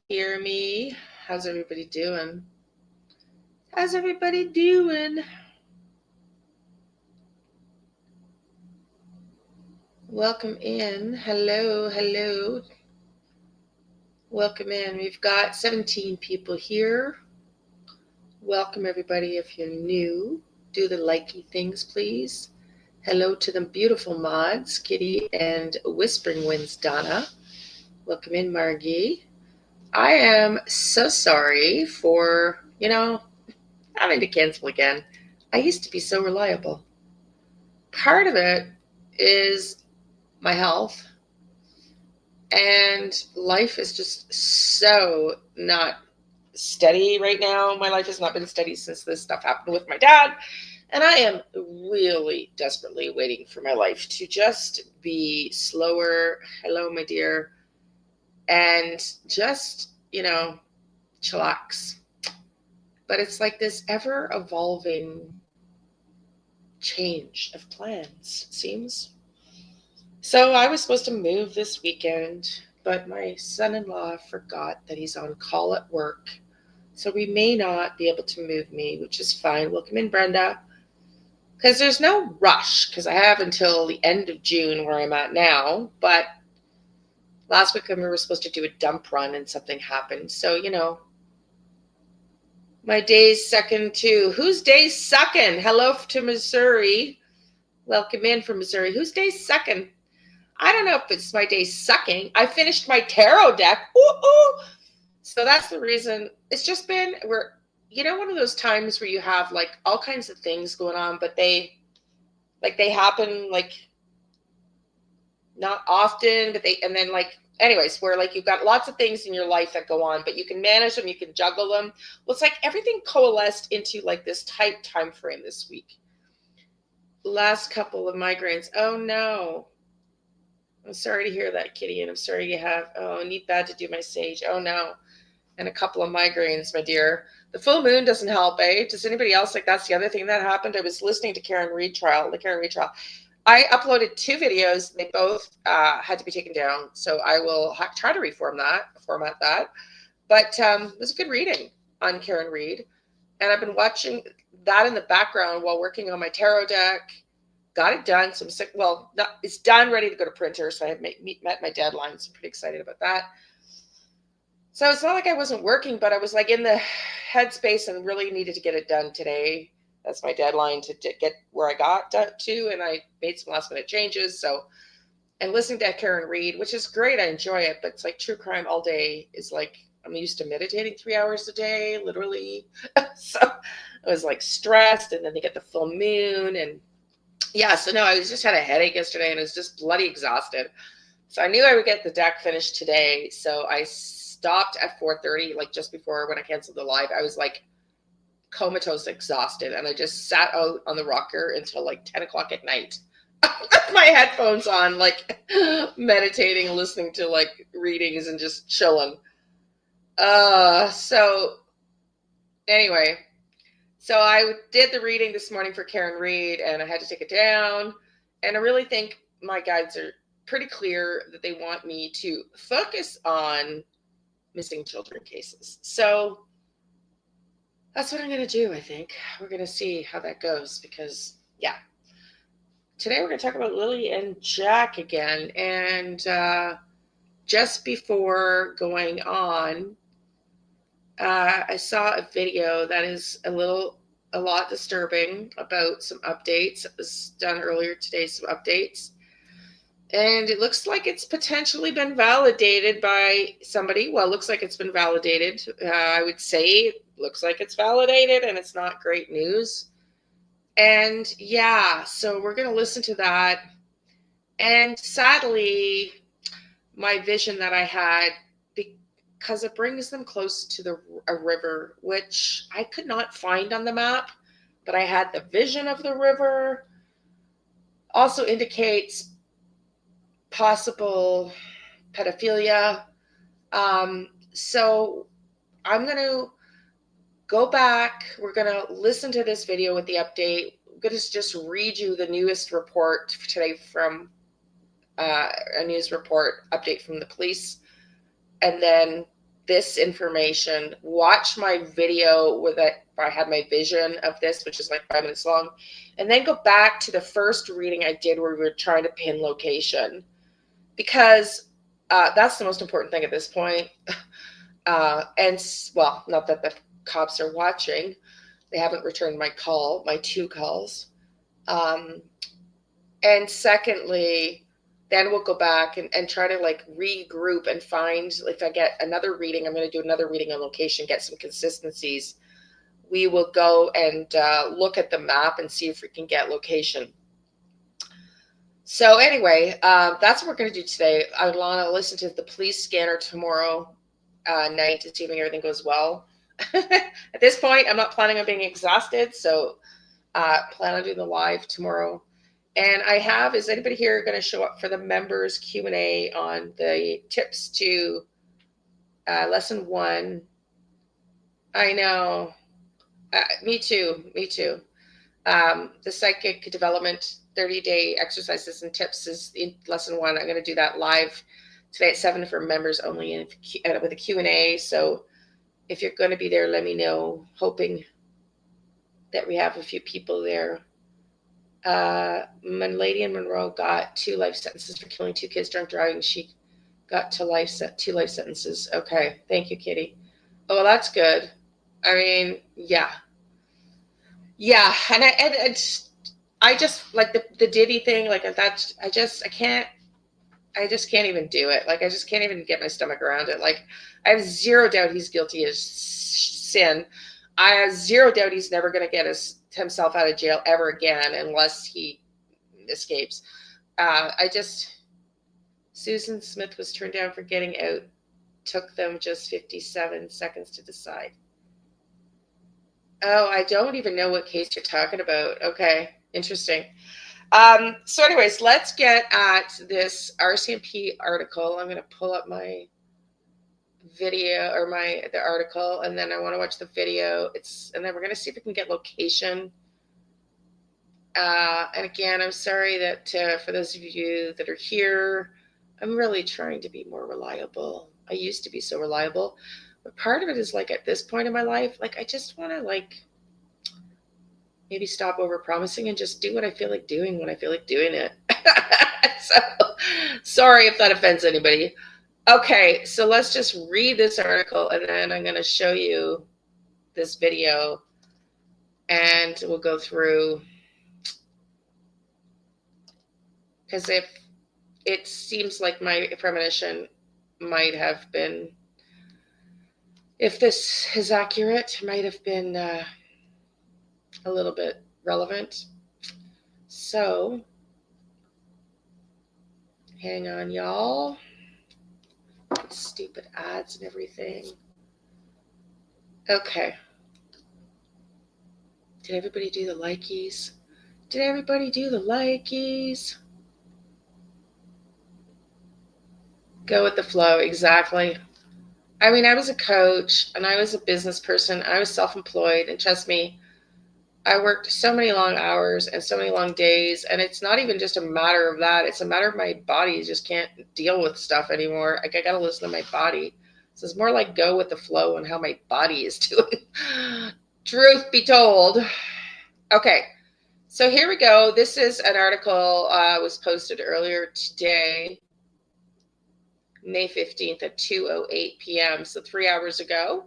hear me? How's everybody doing? How's everybody doing? Welcome in. Hello, hello. Welcome in. We've got 17 people here. Welcome everybody. If you're new, do the likey things, please. Hello to the beautiful mods, Kitty and Whispering Winds Donna. Welcome in, Margie. I am so sorry for, having to cancel again. I used to be so reliable. Part of it is my health, and life is just so not steady right now. My life has not been steady since this stuff happened with my dad, and I am really desperately waiting for my life to just be slower. Hello, my dear. And just, chillax. But it's like this ever evolving change of plans, it seems. So I was supposed to move this weekend, but my son-in-law forgot that he's on call at work. So we may not be able to move me, which is fine. Welcome in, Brenda. Because there's no rush, because I have until the end of June where I'm at now. But last week we were supposed to do a dump run and something happened. So, my day's sucking too. Whose day's sucking? Hello to Missouri. Welcome in from Missouri. Whose day's sucking? I don't know if it's my day sucking. I finished my tarot deck. Ooh. So that's the reason. It's just been one of those times where you have like all kinds of things going on, but they happen like not often, but anyways, where like you've got lots of things in your life that go on, but you can manage them, you can juggle them. Well, it's like everything coalesced into like this tight time frame this week. Last couple of migraines. Oh no. I'm sorry to hear that, Kitty, and I'm sorry you have, need bad to do my sage. Oh, no. And a couple of migraines, my dear. The full moon doesn't help, eh? Does anybody else, that's the other thing that happened? I was listening to the Karen Reid trial. I uploaded 2 videos. They both had to be taken down, so I will try to format that. But it was a good reading on Karen Reid, and I've been watching that in the background while working on my tarot deck. Got it done. So I'm sick. Well, it's done, ready to go to printer. So I have met my deadline. So I'm pretty excited about that. So it's not like I wasn't working, but I was like in the headspace and really needed to get it done today. That's my deadline to get where I got to. And I made some last minute changes. So, and listening to Karen Reid, which is great. I enjoy it, but it's like true crime all day is like, I'm used to meditating 3 hours a day, literally. So I was like stressed, and then they get the full moon, and yeah, so no, I just had a headache yesterday and I was just bloody exhausted. So I knew I would get the deck finished today. So I stopped at 4:30, like just before when I canceled the live. I was like comatose exhausted, and I just sat out on the rocker until like 10 o'clock at night with my headphones on, like meditating, listening to like readings and just chilling. So anyway, so I did the reading this morning for Karen Reid, and I had to take it down. And I really think my guides are pretty clear that they want me to focus on missing children cases. So that's what I'm going to do, I think. We're going to see how that goes because, yeah. Today we're going to talk about Lily and Jack again. And just before going on, I saw a video that is a lot disturbing about some updates. It was done earlier today, some updates. And it looks like it's potentially been validated by somebody. Well, it looks like it's been validated. I would say it looks like it's validated, and it's not great news. And yeah, so we're going to listen to that. And sadly, my vision that I had, because it brings them close to a river, which I could not find on the map, but I had the vision of the river. Also indicates possible pedophilia. So I'm going to go back. We're going to listen to this video with the update. I'm going to just read you the newest report today from a news report update from the police. And then this information, watch my video where I had my vision of this, which is like 5 minutes long, and then go back to the first reading I did where we were trying to pin location, because that's the most important thing at this point. And well, not that the cops are watching. They haven't returned my 2 calls. And secondly, then we'll go back and try to like regroup and find, if I get another reading, I'm going to do another reading on location, get some consistencies. We will go and look at the map and see if we can get location. So anyway, that's what we're going to do today. I want to listen to the police scanner tomorrow night to see if everything goes well. At this point, I'm not planning on being exhausted, so plan on doing the live tomorrow. And I have, is anybody here going to show up for the members Q&A on the tips to lesson 1? I know. Me too. The psychic development 30-day exercises and tips is in lesson 1. I'm going to do that live today at 7 for members only, and with a Q&A. So if you're going to be there, let me know. Hoping that we have a few people there. Lady in Monroe got 2 life sentences for killing 2 kids drunk driving. She got 2 life sentences. Okay, thank you, Kitty. Oh, well, that's good. I mean, yeah, and I just like the Diddy thing. Like that, I just can't even do it. Like I just can't even get my stomach around it. Like I have zero doubt he's guilty of sin. I have zero doubt he's never going to get himself out of jail ever again unless he escapes. Susan Smith was turned down for getting out. Took them just 57 seconds to decide. Oh, I don't even know what case you're talking about. Okay, interesting. So anyways, let's get at this RCMP article. I'm going to pull up my video or the article, and then I want to watch the video. And then we're going to see if we can get location. And again, I'm sorry that for those of you that are here, I'm really trying to be more reliable. I used to be so reliable, but part of it is like at this point in my life, like I just want to like maybe stop over promising and just do what I feel like doing when I feel like doing it. So sorry if that offends anybody. Okay, so let's just read this article and then I'm going to show you this video and we'll go through, because if it seems like my premonition might have been, if this is accurate, might have been a little bit relevant. So hang on, y'all. Stupid ads and everything. Okay. Did everybody do the likies? Did everybody do the likies? Go with the flow, exactly. I mean, I was a coach and I was a business person. I was self-employed, and trust me, I worked so many long hours and so many long days, and it's not even just a matter of that. It's a matter of my body just can't deal with stuff anymore. Like I got to listen to my body. So it's more like go with the flow and how my body is doing. Truth be told. Okay, so here we go. This is an article was posted earlier today, May 15th at 2:08 p.m., so 3 hours ago.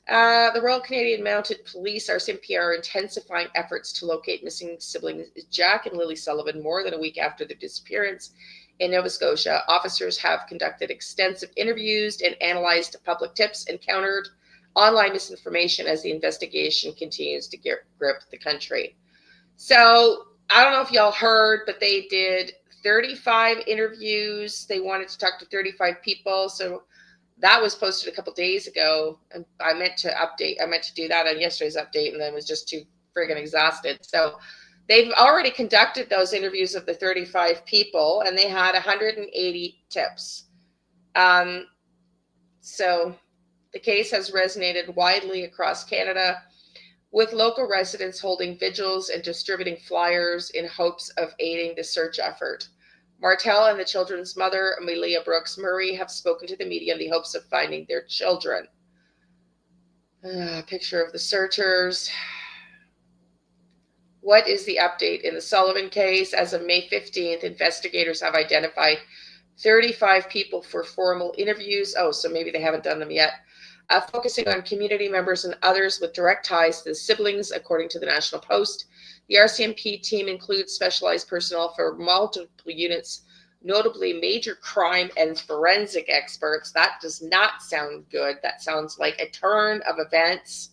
The Royal Canadian Mounted Police, RCMP, are intensifying efforts to locate missing siblings Jack and Lily Sullivan more than a week after their disappearance in Nova Scotia. Officers have conducted extensive interviews and analyzed public tips and countered online misinformation as the investigation continues to grip the country. So I don't know if y'all heard, but they did 35 interviews. They wanted to talk to 35 people. So that was posted a couple days ago, and I meant to do that on yesterday's update, and then was just too friggin' exhausted. So they've already conducted those interviews of the 35 people, and they had 180 tips. So the case has resonated widely across Canada, with local residents holding vigils and distributing flyers in hopes of aiding the search effort. Martel and the children's mother, Amelia Brooks Murray, have spoken to the media in the hopes of finding their children. Picture of the searchers. What is the update in the Sullivan case? As of May 15th, investigators have identified 35 people for formal interviews. Oh, so maybe they haven't done them yet. Focusing on community members and others with direct ties to the siblings, according to the National Post. The RCMP team includes specialized personnel for multiple units, notably major crime and forensic experts. That does not sound good. That sounds like a turn of events,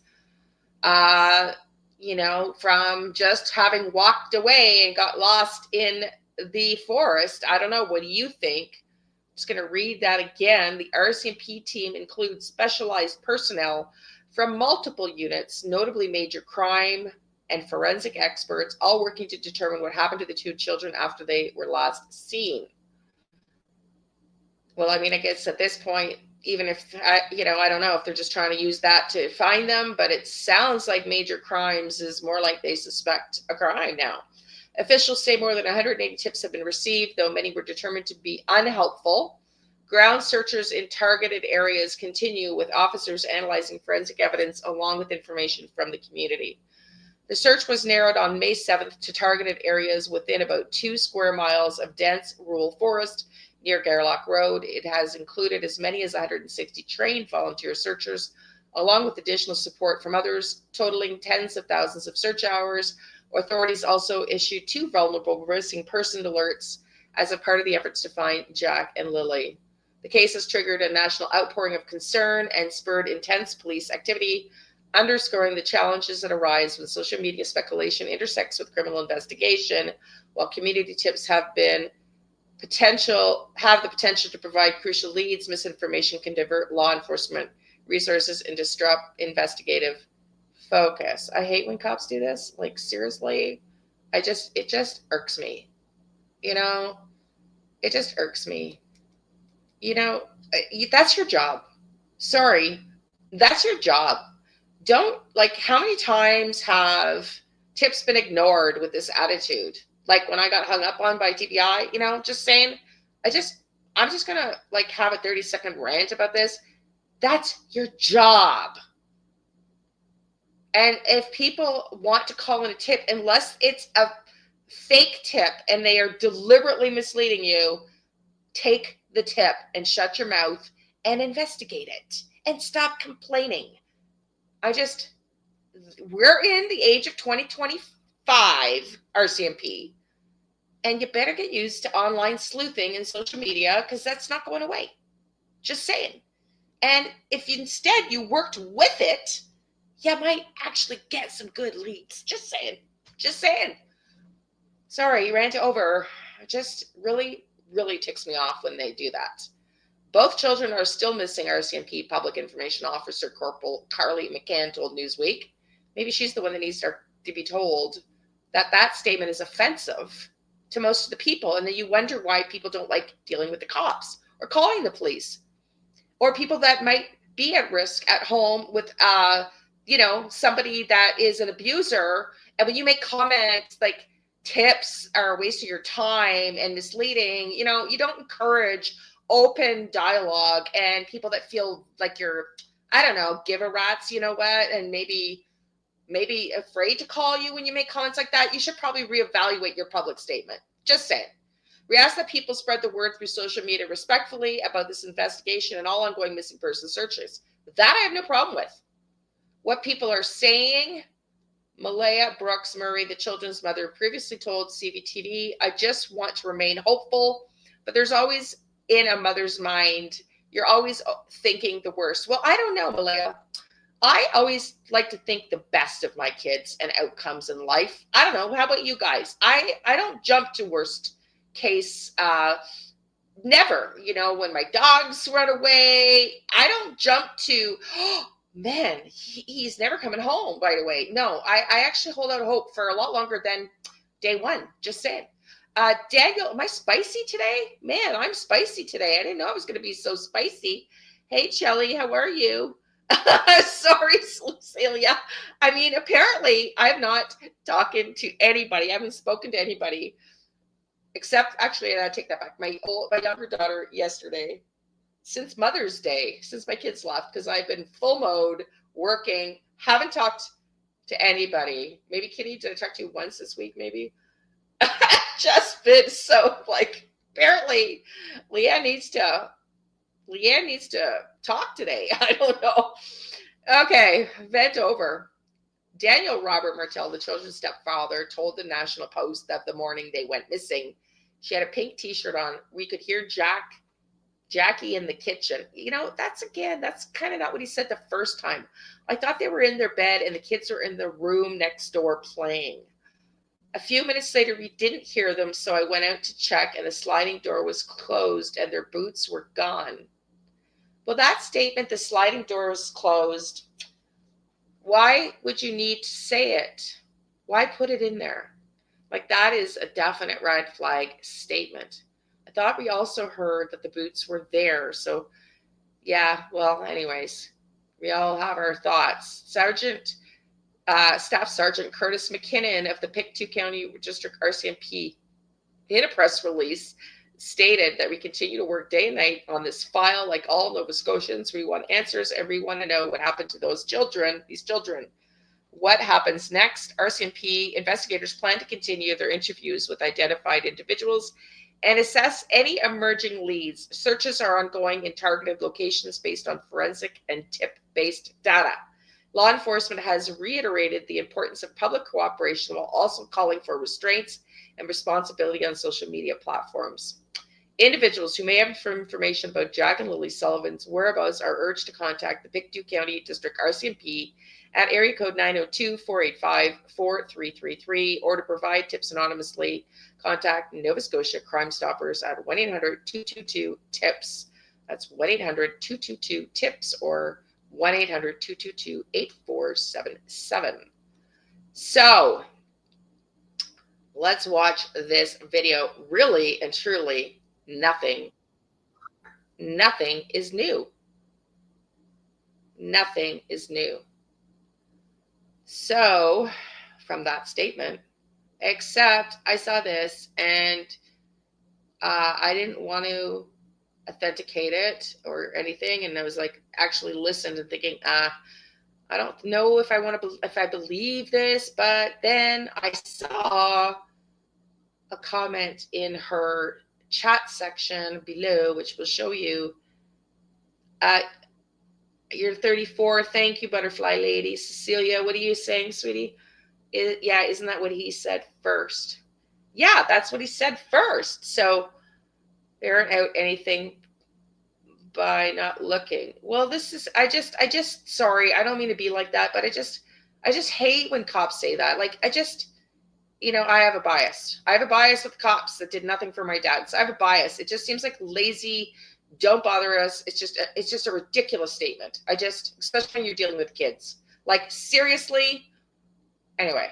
from just having walked away and got lost in the forest. I don't know. What do you think? I'm just going to read that again. The RCMP team includes specialized personnel from multiple units, notably major crime and forensic experts, all working to determine what happened to the two children after they were last seen. Well, I mean, I guess at this point, even if, I don't know if they're just trying to use that to find them, but it sounds like major crimes is more like they suspect a crime now. Officials say more than 180 tips have been received, though many were determined to be unhelpful. Ground searchers in targeted areas continue, with officers analyzing forensic evidence along with information from the community. The search was narrowed on May 7th to targeted areas within about 2 square miles of dense rural forest near Garlock Road. It has included as many as 160 trained volunteer searchers, along with additional support from others, totaling tens of thousands of search hours. Authorities also issued 2 vulnerable missing person alerts as a part of the efforts to find Jack and Lily. The case has triggered a national outpouring of concern and spurred intense police activity, underscoring the challenges that arise when social media speculation intersects with criminal investigation. While community tips have the potential to provide crucial leads, misinformation can divert law enforcement resources and disrupt investigative focus. I hate when cops do this. Like, seriously, it just irks me. It just irks me. That's your job. Sorry, that's your job. How many times have tips been ignored with this attitude? Like when I got hung up on by TBI, just saying, I'm just going to have a 30-second rant about this. That's your job. And if people want to call in a tip, unless it's a fake tip and they are deliberately misleading you, take the tip and shut your mouth and investigate it and stop complaining. We're in the age of 2025, RCMP, and you better get used to online sleuthing and social media, because that's not going away. Just saying. And if instead you worked with it, you might actually get some good leads. Just saying. Sorry, rant over. It just really, really ticks me off when they do that. Both children are still missing, RCMP Public Information Officer Corporal Carly McCann told Newsweek. Maybe she's the one that needs to be told that statement is offensive to most of the people, and then you wonder why people don't like dealing with the cops or calling the police, or people that might be at risk at home with somebody that is an abuser. And when you make comments like tips are a waste of your time and misleading, you don't encourage open dialogue and people that feel like you're, give a rat's, and maybe afraid to call you when you make comments like that. You should probably reevaluate your public statement. Just saying. We ask that people spread the word through social media respectfully about this investigation and all ongoing missing person searches. That I have no problem with. What people are saying, Malaya Brooks Murray, the children's mother, previously told CVTV, I just want to remain hopeful, but there's always in a mother's mind, you're always thinking the worst. Well, I don't know, Malaya. I always like to think the best of my kids and outcomes in life. I don't know. How about you guys? I don't jump to worst case. Never. When my dogs run away, I don't jump to, oh, man, he's never coming home right away. No, I actually hold out hope for a lot longer than day one. Just saying. Daniel, am I spicy today? Man, I'm spicy today. I didn't know I was going to be so spicy. Hey, Shelly, how are you? Sorry, Celia. I mean, apparently I'm not talking to anybody. I haven't spoken to anybody Except, actually, I take that back. My younger daughter yesterday, since Mother's Day, since my kids left, because I've been full mode, working, haven't talked to anybody. Maybe Kitty, did I talk to you once this week, maybe? Just been so, like, apparently Leanne needs to talk today. I don't know. Okay, vent over. Daniel Robert Martel, the children's stepfather, told the National Post that the morning they went missing, she had a pink t-shirt on. We could hear Jackie in the kitchen. You know, that's kind of not what he said the first time. I thought they were in their bed and the kids were in the room next door playing. A few minutes later, we didn't hear them, so I went out to check, and the sliding door was closed and their boots were gone. Well, that statement, the sliding door was closed, why would you need to say it? Why put it in there? Like, that is a definite red flag statement. I thought we also heard that the boots were there. So, yeah, well, anyways, we all have our thoughts. Staff Sergeant Curtis McKinnon of the Pictou County District RCMP, in a press release, stated that we continue to work day and night on this file. Like all Nova Scotians, we want answers and we want to know what happened to these children. What happens next? RCMP investigators plan to continue their interviews with identified individuals and assess any emerging leads. Searches are ongoing in targeted locations based on forensic and tip-based data. Law enforcement has reiterated the importance of public cooperation while also calling for restraints and responsibility on social media platforms. Individuals who may have information about Jack and Lily Sullivan's whereabouts are urged to contact the Pictou County District RCMP at area code 902-485-4333 or to provide tips anonymously. Contact Nova Scotia Crime Stoppers at 1-800-222-TIPS. That's 1-800-222-TIPS or 1-800-222-8477. So let's watch this video. Really and truly, nothing is new. Nothing is new. So from that statement, except I saw this and I didn't want to authenticate it or anything, and I was like, actually listened and thinking, I don't know if I believe this, but then I saw a comment in her chat section below, which will show you. You're 34. Thank you, Butterfly Lady. Cecilia, what are you saying, sweetie? Isn't that what he said first? Yeah, that's what he said first. So they aren't out anything by not looking. Well, I just sorry, I don't mean to be like that, but I just hate when cops say that. Like, I have a bias. I have a bias with cops that did nothing for my dad. So I have a bias. It just seems like lazy, don't bother us. It's just a ridiculous statement. Especially when you're dealing with kids. Like, seriously. Anyway.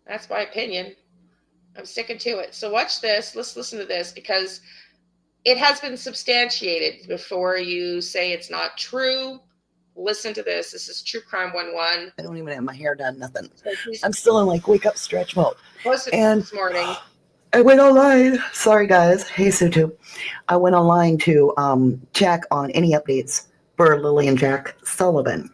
That's my opinion. I'm sticking to it. So watch this. Let's listen to this because it has been substantiated. Before you say it's not true, listen to this. This is True Crime 101. I don't even have my hair done, nothing. I'm still in like wake up stretch mode. And this morning, I went online. Sorry guys. Hey Sutu. I went online to check on any updates for Lily and Jack Sullivan.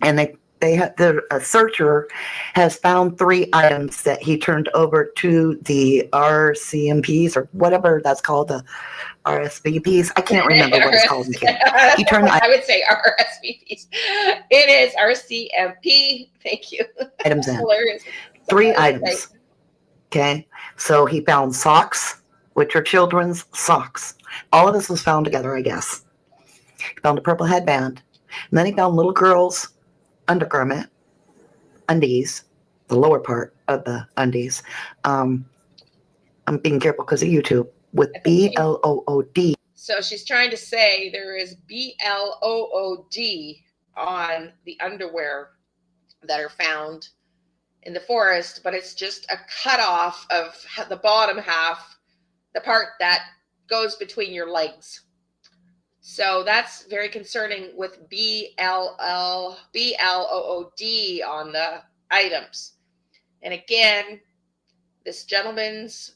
And a searcher has found 3 items that he turned over to the RCMPs or whatever that's called, the RSVPs. I can't remember what it's called. He turned. I would say RSVPs. It is RCMP. Thank you. Items in. 3 items. Okay. So he found socks, which are children's socks. All of this was found together, I guess. He found a purple headband. And then he found little girls' undergarment, undies, the lower part of the undies. I'm being careful because of YouTube, with BLOOD. So she's trying to say there is BLOOD on the underwear that are found in the forest, but it's just a cutoff of the bottom half, the part that goes between your legs. So that's very concerning with BLOOD on the items. And again, this gentleman's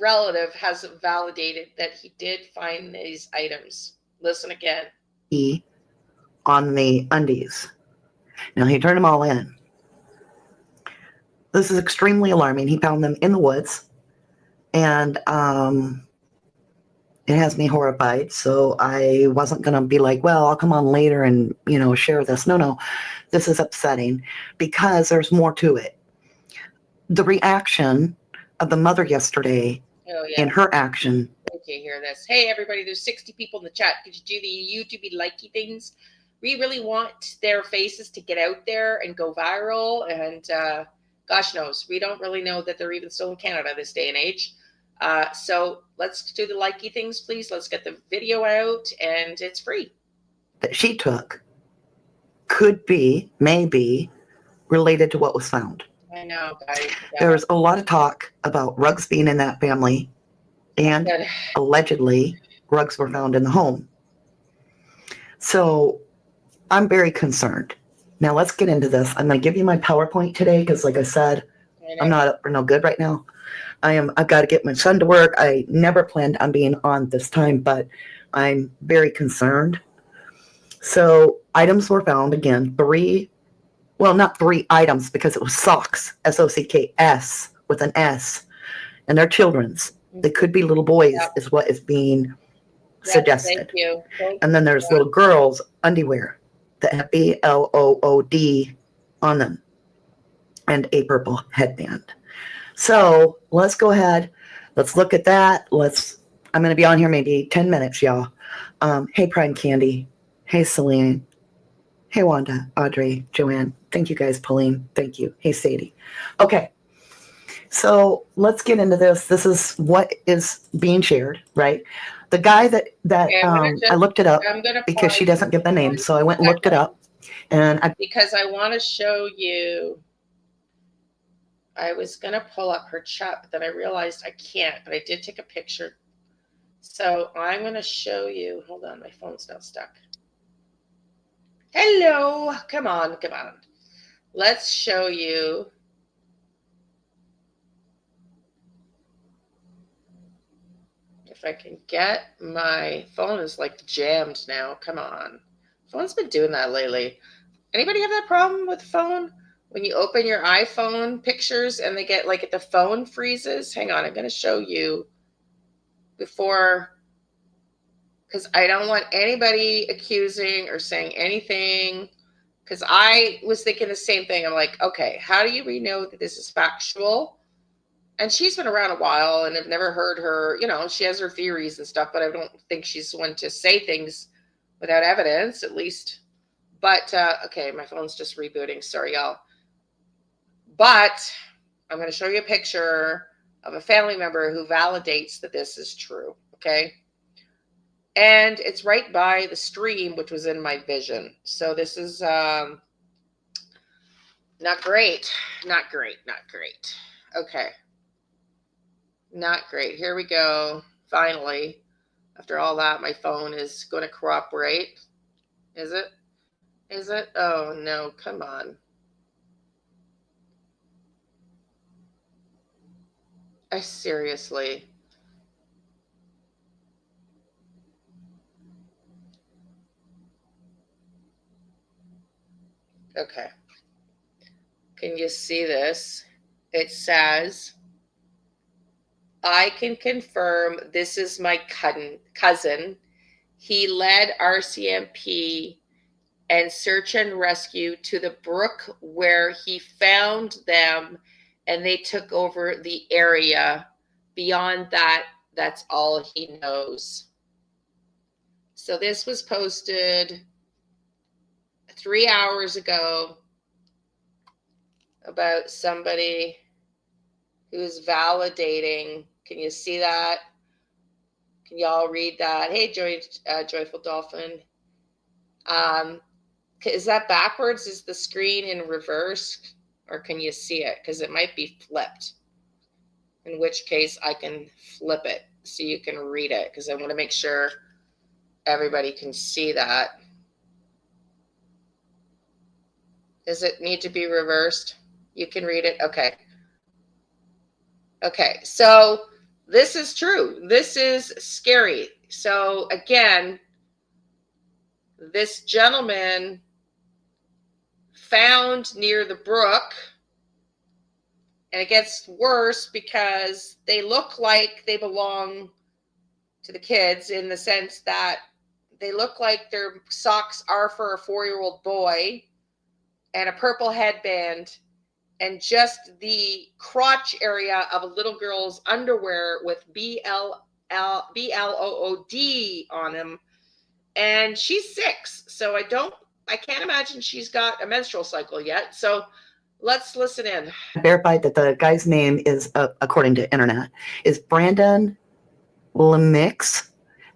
relative has validated that he did find these items. Listen again. On the undies. Now he turned them all in. This is extremely alarming. He found them in the woods, and it has me horrified. So I wasn't going to be like, well, I'll come on later and, share this. No, this is upsetting because there's more to it. The reaction of the mother yesterday in her action. Okay, hear this. Hey, everybody, there's 60 people in the chat. Could you do the YouTube likey things? We really want their faces to get out there and go viral. And gosh knows, we don't really know that they're even still in Canada this day and age. So let's do the likey things, please. Let's get the video out, and it's free. That she took could be, maybe, related to what was found. I know, guys. Yeah. There's a lot of talk about rugs being in that family, and allegedly rugs were found in the home. So I'm very concerned. Now let's get into this. I'm going to give you my PowerPoint today because, like I said, I'm not up for no good right now. I've got to get my son to work. I never planned on being on this time, but I'm very concerned. So items were found again, not 3 items because it was socks, SOCKS with an S, and they're children's. They could be little boys, is what is being suggested. And then there's little girls' underwear that have BLOOD on them and a purple headband. So let's go ahead. Let's look at that. I'm going to be on here maybe 10 minutes, y'all. Hey, Prime Candy. Hey, Celine. Hey, Wanda, Audrey, Joanne. Thank you guys, Pauline. Thank you. Hey, Sadie. Okay. So let's get into this. This is what is being shared, right? The guy that I looked it up because she doesn't give the name. So I went and looked it up. Because I want to show you. I was going to pull up her chat, but then I realized I can't, but I did take a picture. So I'm going to show you. Hold on, my phone's now stuck. Hello. Come on. Let's show you. If I can get my phone is like jammed now. Come on. Phone's been doing that lately. Anybody have that problem with phone? When you open your iPhone pictures and they get like the phone freezes. Hang on, I'm going to show you before, because I don't want anybody accusing or saying anything, because I was thinking the same thing. I'm like, okay, how do you know that this is factual? And she's been around a while, and I've never heard her, she has her theories and stuff, but I don't think she's one to say things without evidence, at least. But, okay, my phone's just rebooting. Sorry, y'all. But I'm going to show you a picture of a family member who validates that this is true, okay? And it's right by the stream, which was in my vision. So this is not great. Okay. Not great. Here we go. Finally, after all that, my phone is going to cooperate. Is it? Oh, no. Come on. I seriously. Okay. Can you see this? It says, I can confirm this is my cousin. He led RCMP and search and rescue to the brook where he found them, and they took over the area. Beyond that, that's all he knows. So this was posted 3 hours ago about somebody who's validating. Can you see that? Can y'all read that? Hey, Joyful Dolphin. Is that backwards? Is the screen in reverse? Or can you see it? Because it might be flipped. In which case, I can flip it so you can read it. Because I want to make sure everybody can see that. Does it need to be reversed? You can read it. Okay. Okay, so this is true. This is scary. So again, this gentleman found near the brook, and it gets worse because they look like they belong to the kids in the sense that they look like their socks are for a 4-year-old boy, and a purple headband, and just the crotch area of a little girl's underwear with BLOOD on them. And she's 6. So I can't imagine she's got a menstrual cycle yet. So let's listen in. Verified that the guy's name is, according to internet, is Brandon Lemix,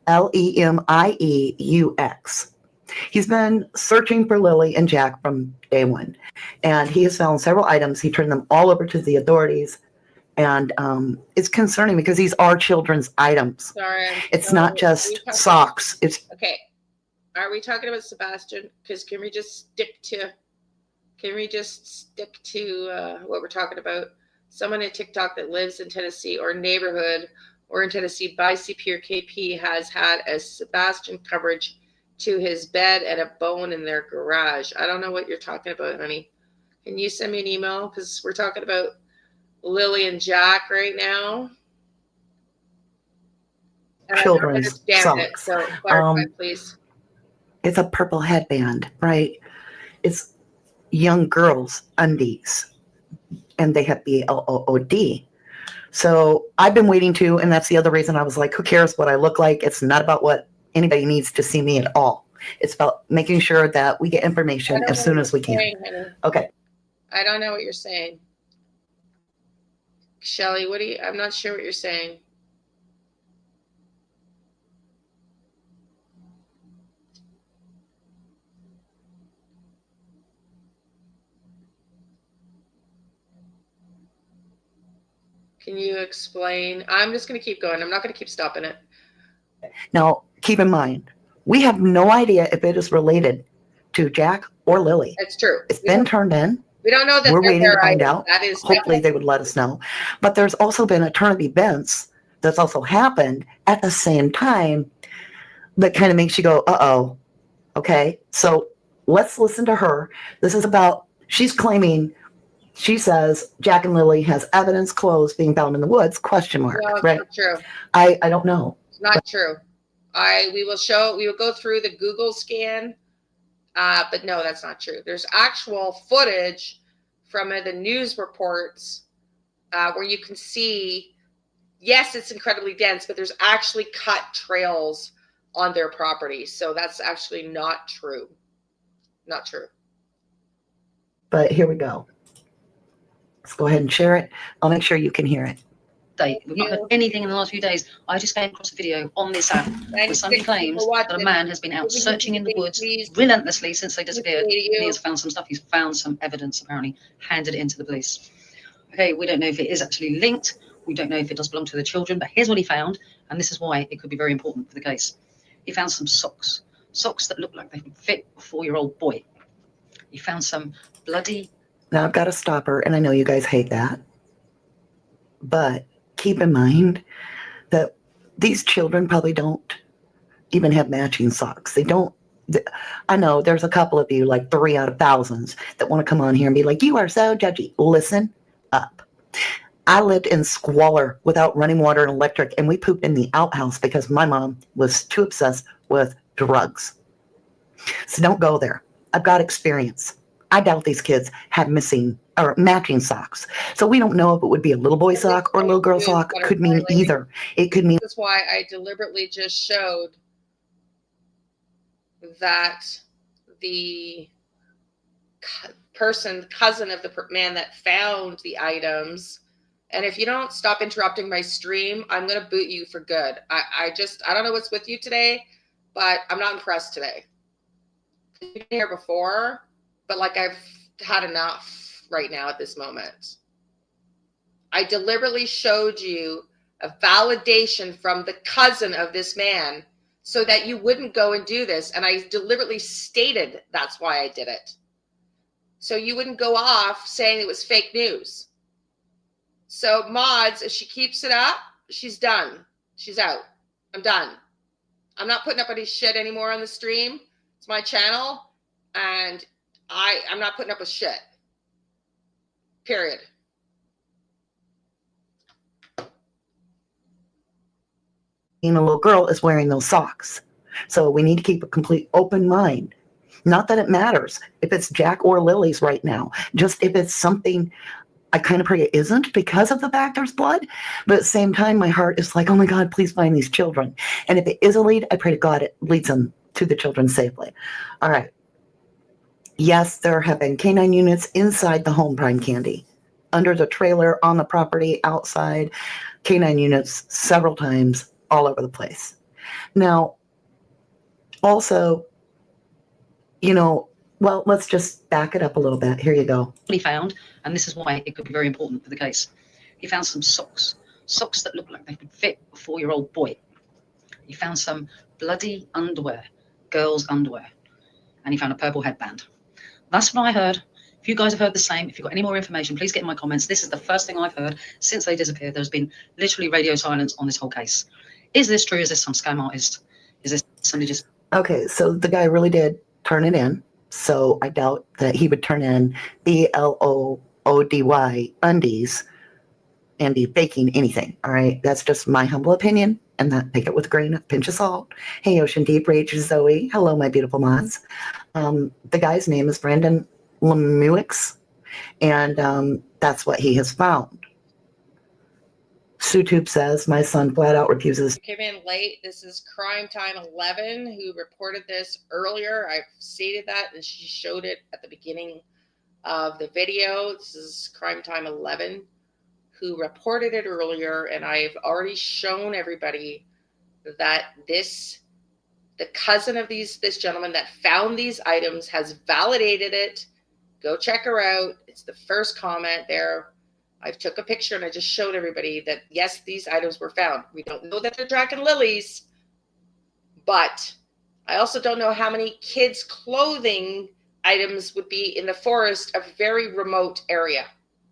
Lemieux. He's been searching for Lily and Jack from day one, and he has found several items. He turned them all over to the authorities, and it's concerning because these are children's items. Sorry, it's not just socks. It's okay. Are we talking about Sebastian? Because can we just stick to what we're talking about? Someone in TikTok that lives in Tennessee or neighborhood or in Tennessee by CP or KP has had a Sebastian coverage to his bed and a bone in their garage. I don't know what you're talking about, honey. Can you send me an email? Because we're talking about Lily and Jack right now. And children's socks. So clarify, please. It's a purple headband, right? It's young girls' undies, and they have BLOOD. So I've been waiting to, and that's the other reason I was like, who cares what I look like? It's not about what anybody needs to see me at all. It's about making sure that we get information as soon as we can. Okay. I don't know what you're saying. Shelly, I'm not sure what you're saying. Can you explain? I'm just going to keep going. I'm not going to keep stopping it. Now, keep in mind, we have no idea if it is related to Jack or Lily. It's true. It's been turned in. We don't know that we're waiting to find out. That is hopefully they would let us know. But there's also been a turn of events that's also happened at the same time that kind of makes you go, uh-oh. Okay, so let's listen to her. This is about, she's claiming, she says Jack and Lily has evidence clothes being found in the woods, question mark. No, it's right? not true. I don't know. It's not true. We will go through the Google scan, but no, that's not true. There's actual footage from the news reports where you can see, yes, it's incredibly dense, but there's actually cut trails on their property. So that's actually not true. Not true. But here we go. Let's go ahead and share it. I'll make sure you can hear it. We've not heard anything in the last few days. I just came across a video on this app where somebody claims that a man has been out searching in the woods relentlessly since they disappeared. He has found some stuff. He's found some evidence, apparently, handed it into the police. Okay, we don't know if it is actually linked. We don't know if it does belong to the children, but here's what he found, and this is why it could be very important for the case. He found some socks that look like they would fit a 4-year-old boy. He found some bloody... Now I've got to stop her, and I know you guys hate that, but keep in mind that these children probably don't even have matching socks. They don't. I know there's a couple of you, like 3 out of thousands, that want to come on here and be like, you are so judgy. Listen up. I lived in squalor without running water and electric, and we pooped in the outhouse because my mom was too obsessed with drugs. So don't go there. I've got experience. I doubt these kids have missing or matching socks. So we don't know if it would be a little boy sock or a little girl sock. It could mean either. It could mean... That's why I deliberately just showed that the cousin of the man that found the items, and if you don't stop interrupting my stream, I'm going to boot you for good. I don't know what's with you today, but I'm not impressed today. I've been here before, but like I've had enough right now at this moment. I deliberately showed you a validation from the cousin of this man so that you wouldn't go and do this. And I deliberately stated that's why I did it. So you wouldn't go off saying it was fake news. So mods, if she keeps it up, she's done. She's out. I'm done. I'm not putting up any shit anymore on the stream. It's my channel, and I'm not putting up with shit. Period. Being a little girl is wearing those socks. So we need to keep a complete open mind. Not that it matters if it's Jack or Lily's right now. Just if it's something, I kind of pray it isn't because of the fact there's blood. But at the same time, my heart is like, oh my God, please find these children. And if it is a lead, I pray to God it leads them to the children safely. All right. Yes, there have been canine units inside the home, Prime Candy. Under the trailer, on the property, outside. Canine units several times, all over the place. Now, also, you know, well, let's just back it up a little bit. Here you go. He found, and this is why it could be very important for the case, he found some socks that looked like they could fit a 4-year-old boy. He found some bloody underwear, girls' underwear, and he found a purple headband. That's what I heard. If you guys have heard the same, if you've got any more information, please get in my comments. This is the first thing I've heard since they disappeared. There's been literally radio silence on this whole case. Is this true? Is this some scam artist? Is this somebody just... Okay, so the guy really did turn it in. So I doubt that he would turn in ELOODY undies and be faking anything. All right, that's just my humble opinion, and that take it with a grain of pinch of salt. Hey, Ocean Deep, Rage, Zoe. Hello, my beautiful mods. The guy's name is Brandon Lemuix, and that's what he has found. SuTube says, my son flat out refuses. Came in late. This is Crime Time 11, who reported this earlier. I've stated that, and she showed it at the beginning of the video. This is Crime Time 11, who reported it earlier, and I've already shown everybody that the cousin of this gentleman that found these items has validated it. Go check her out. It's the first comment there. I took a picture and I just showed everybody that, yes, these items were found. We don't know that they're Jack and Lily's, but I also don't know how many kids' clothing items would be in the forest, a very remote area.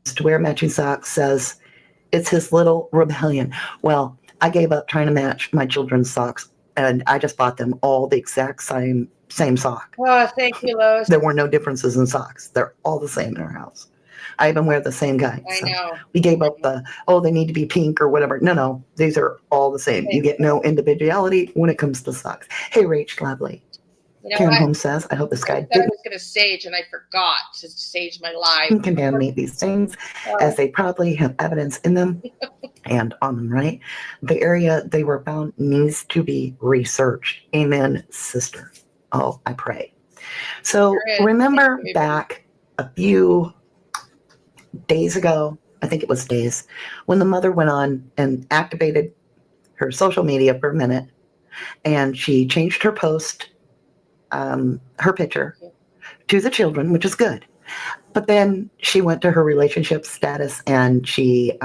To wear matching socks says it's his little rebellion. Well, I gave up trying to match my children's socks, and I just bought them all the exact same sock. Oh, thank you, Lois. There were no differences in socks. They're all the same in our house. I even wear the same guy. I know. We gave up they need to be pink or whatever. No, these are all the same. You get no individuality when it comes to socks. Hey, Rach, lovely. You know, Karen Holmes says, I hope this guy did. I was going to sage, and I forgot to sage my live. Contaminate these things, as they probably have evidence in them and on them, right? The area they were found needs to be researched. Amen, sister. Oh, I pray. So remember back a few days ago, I think it was days, when the mother went on and activated her social media for a minute, and she changed her post, her picture, to the children, which is good. But then she went to her relationship status, and she...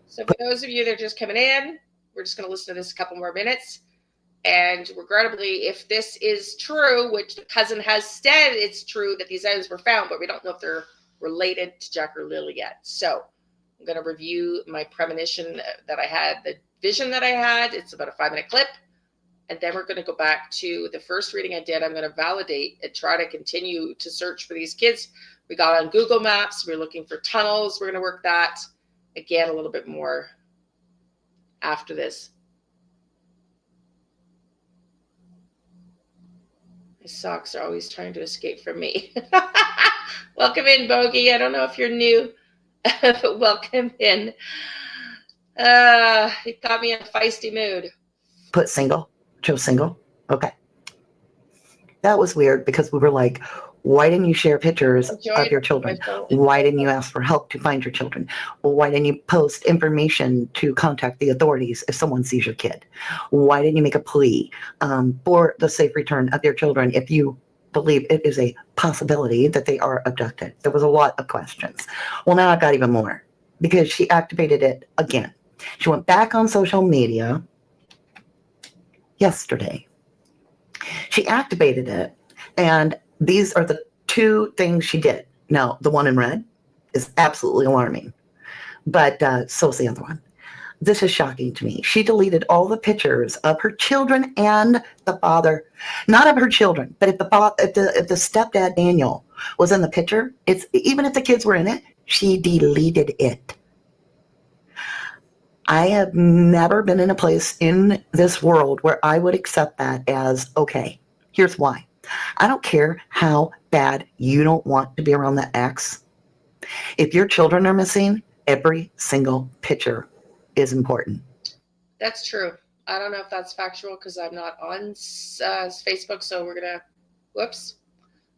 So for those of you that are just coming in, we're just going to listen to this a couple more minutes. And regrettably, if this is true, which the cousin has said it's true that these items were found, but we don't know if they're related to Jack or Lily yet. So I'm going to review my premonition that I had, the vision that I had. It's about a 5-minute clip. And then we're going to go back to the first reading I did. I'm going to validate and try to continue to search for these kids. We got on Google Maps. We're looking for tunnels. We're going to work that again a little bit more after this. My socks are always trying to escape from me. Welcome in, Bogey. I don't know if you're new, but welcome in. You got me in a feisty mood. Put single. Chose single. Okay. That was weird because we were like, why didn't you share pictures of your children? Why didn't you ask for help to find your children? Why didn't you post information to contact the authorities if someone sees your kid? Why didn't you make a plea for the safe return of your children if you believe it is a possibility that they are abducted? There was a lot of questions. Well, now I've got even more because she activated it again. She went back on social media yesterday. She activated it, and these are the two things she did. Now, the one in red is absolutely alarming, but so is the other one. This is shocking to me. She deleted all the pictures of her children and the father, not of her children, but if the stepdad Daniel was in the picture, even if the kids were in it, she deleted it. I have never been in a place in this world where I would accept that as okay. Here's why. I don't care how bad you don't want to be around that ex. If your children are missing, every single picture is important. That's true. I don't know if that's factual because I'm not on Facebook, so we're going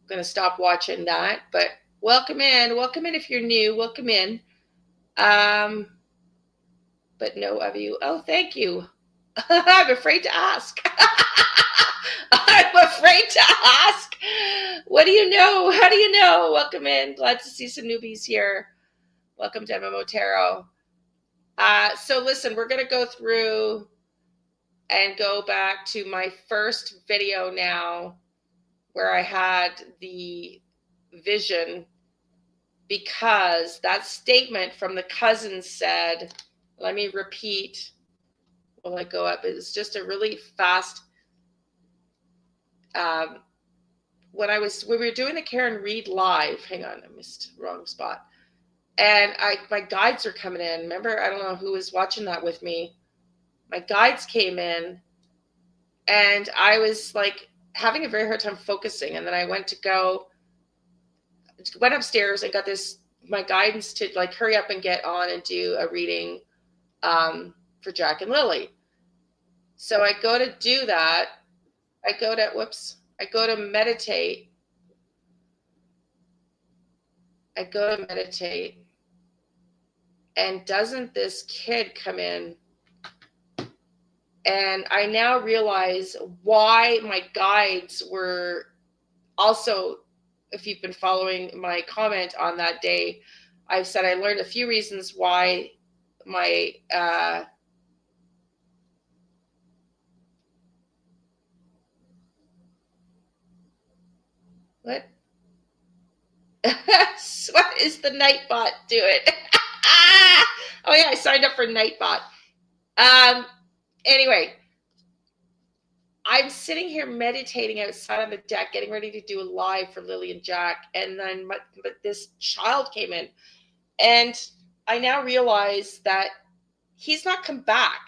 to stop watching that. But welcome in if you're new. Welcome in. But no of you. Oh, thank you. I'm afraid to ask. I'm afraid to ask. What do you know? How do you know? Welcome in. Glad to see some newbies here. Welcome to Emma Motero. So listen, we're going to go through and go back to my first video now where I had the vision, because that statement from the cousin said, let me repeat while I go up. It's just a really fast, when we were doing the Karen Reed live, hang on, I missed the wrong spot. And my guides are coming in. Remember, I don't know who was watching that with me. My guides came in and I was like having a very hard time focusing. And then I went upstairs and got my guidance to like hurry up and get on and do a reading for Jack and Lily. So I go to do that. I go to meditate. And doesn't this kid come in? And I now realize why my guides were also, if you've been following my comment on that day, I've said I learned a few reasons why my what? What is the Nightbot doing? Oh yeah, I signed up for Nightbot. Anyway, I'm sitting here meditating outside on the deck, getting ready to do a live for Lily and Jack, and then this child came in, and I now realize that he's not come back.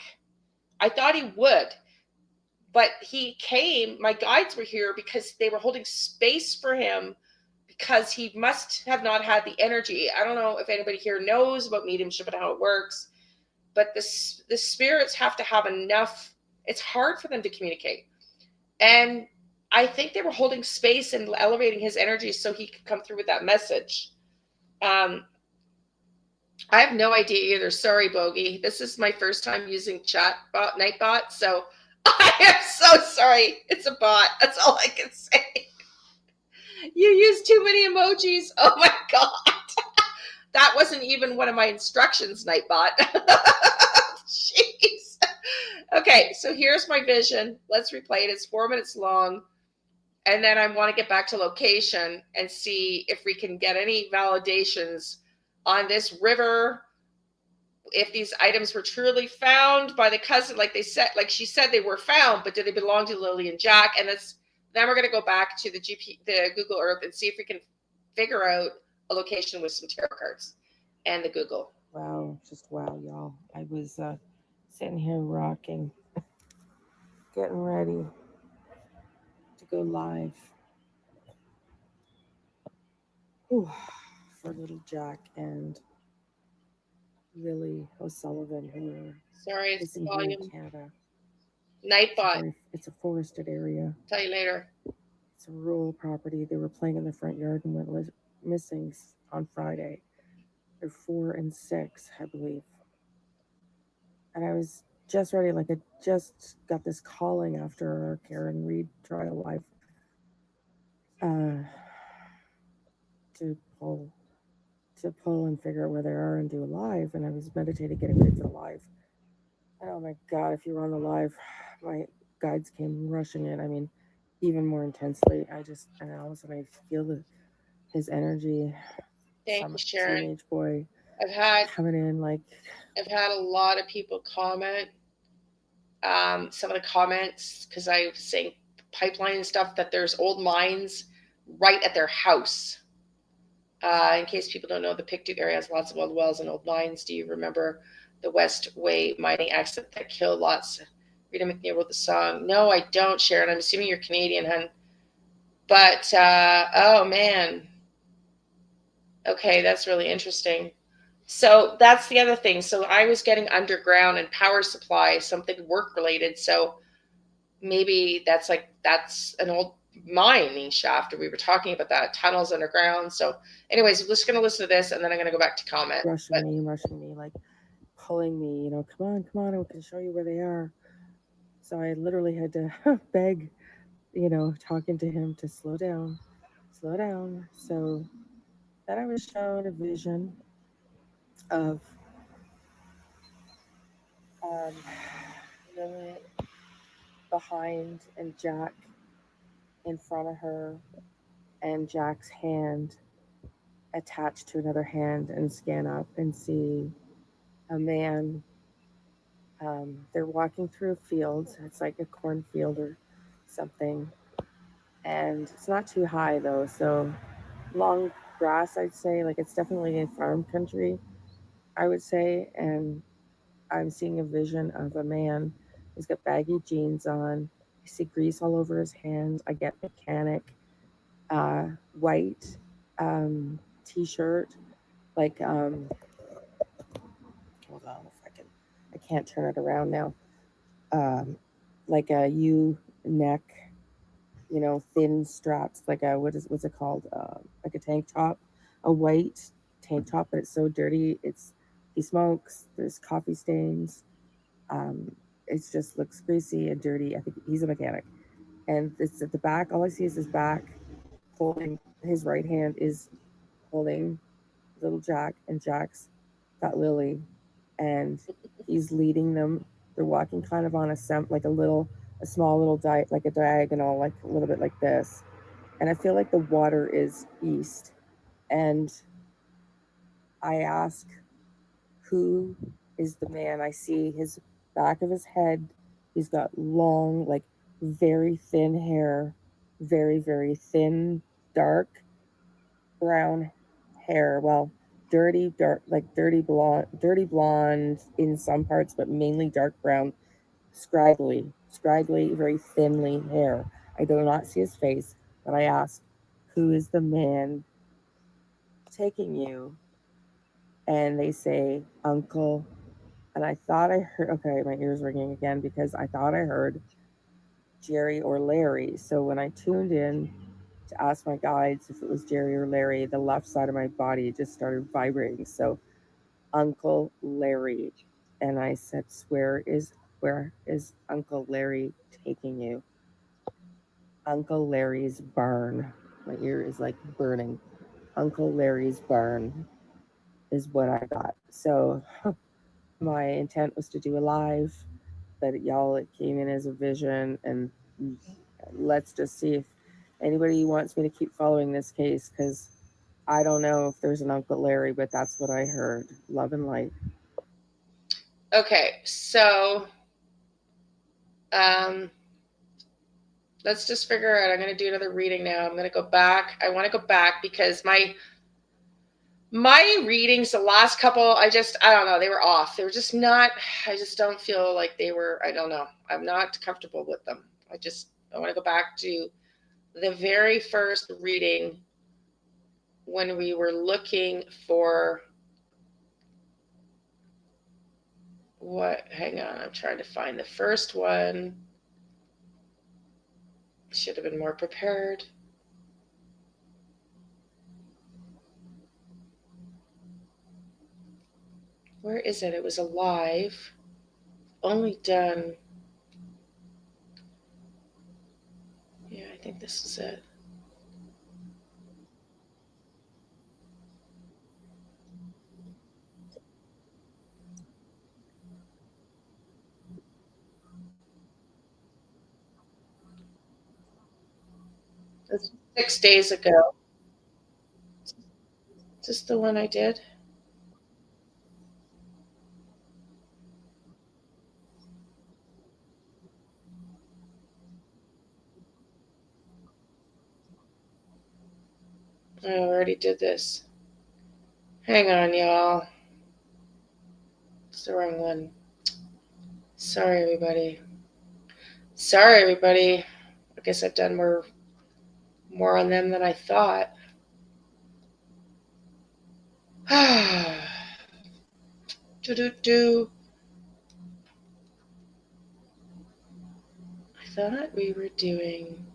I thought he would, but he came. My guides were here because they were holding space for him, because he must have not had the energy. I don't know if anybody here knows about mediumship and how it works, but the spirits have to have enough. It's hard for them to communicate. And I think they were holding space and elevating his energy so he could come through with that message. I have no idea either. Sorry, Bogey. This is my first time using Nightbot, so I am so sorry. It's a bot. That's all I can say. You use too many emojis. Oh my God. That wasn't even one of my instructions, Nightbot. Jeez. Okay, so here's my vision. Let's replay it. It's 4 minutes long. And then I want to get back to location and see if we can get any validations on this river, if these items were truly found by the cousin, like she said they were found, but did they belong to Lily and Jack? And then we're going to go back to the Google Earth and see if we can figure out a location with some tarot cards and the Google. Wow, just wow, y'all. I was sitting here rocking, getting ready to go live. Whew, for little Jack and Lily Sullivan, who are sorry, it's missing here in Canada. Nightbot. It's a forested area. Tell you later. It's a rural property. They were playing in the front yard and went missing on Friday. They're 4 and 6, I believe. And I was just ready, like I just got this calling after our Karen Reed trial live to pull and figure out where they are and do a live. And I was meditating, getting ready for the live. And oh my God, if you were on the live, my guides came rushing in. I mean, even more intensely. And all of a sudden I feel his energy. Thank you, Sharon. Teenage boy I've coming in like. I've had a lot of people comment. Some of the comments, because I was saying pipeline and stuff, that there's old mines right at their house. In case people don't know, the Pictou area has lots of old wells and old mines. Do you remember the West Way mining accident that killed lots? Rita McNeil wrote the song. No, I don't, Sharon. I'm assuming you're Canadian, hun. But, oh, man. Okay, that's really interesting. So that's the other thing. So I was getting underground and power supply, something work-related. So maybe that's an old mining shaft. We were talking about that, tunnels underground. So anyways, I'm just going to listen to this, and then I'm going to go back to comment. Rushing me, like pulling me, come on, I can show you where they are. So I literally had to beg, talking to him to slow down. So then I was shown a vision of Lily behind and Jack in front of her, and Jack's hand attached to another hand, and scan up and see a man. They're walking through a field. It's like a cornfield or something. And it's not too high though. So long grass, I'd say. Like it's definitely a farm country, I would say. And I'm seeing a vision of a man. He's got baggy jeans on. I see grease all over his hands. I get mechanic, white t-shirt. Like, hold on if I can. I can't turn it around now. Like a U neck, thin straps, like what's it called? Like a tank top, a white tank top, but it's so dirty. He smokes. There's coffee stains. It just looks greasy and dirty. I think he's a mechanic, and it's at the back. All I see is his back, holding his right hand is holding little Jack, and Jack's got Lily, and he's leading them. They're walking kind of on a small little like a diagonal, like a little bit like this. And I feel like the water is east. And I ask, who is the man? I see his back of his head. He's got long, like very thin hair, very, very thin, dark brown hair. Well, dirty blonde in some parts, but mainly dark brown, scraggly, very thinly hair. I do not see his face, but I ask, who is the man taking you? And they say, Uncle. And I thought I heard, okay, my ears ringing again, because I thought I heard Jerry or Larry. So when I tuned in to ask my guides if it was Jerry or Larry, the left side of my body just started vibrating. So, Uncle Larry. And I said, where is Uncle Larry taking you? Uncle Larry's barn. My ear is like burning. Uncle Larry's barn is what I got. So my intent was to do a live, but it came in as a vision, and let's just see if anybody wants me to keep following this case, because I don't know if there's an Uncle Larry, but that's what I heard. Love and light. Okay, so let's just figure out. I'm going to do another reading now. I'm going to go back. I want to go back because my readings, the last couple, I don't know, they were off. They were just not, I just don't feel like they were, I don't know. I'm not comfortable with them. I want to go back to the very first reading when we were looking for hang on, I'm trying to find the first one. Should have been more prepared. Where is it? It was alive. Only done. Yeah, I think this is it. This was 6 days ago. Is this the one I did? I already did this. Hang on, y'all. It's the wrong one. Sorry, everybody. Sorry, everybody. I guess I've done more on them than I thought. Do. I thought we were doing.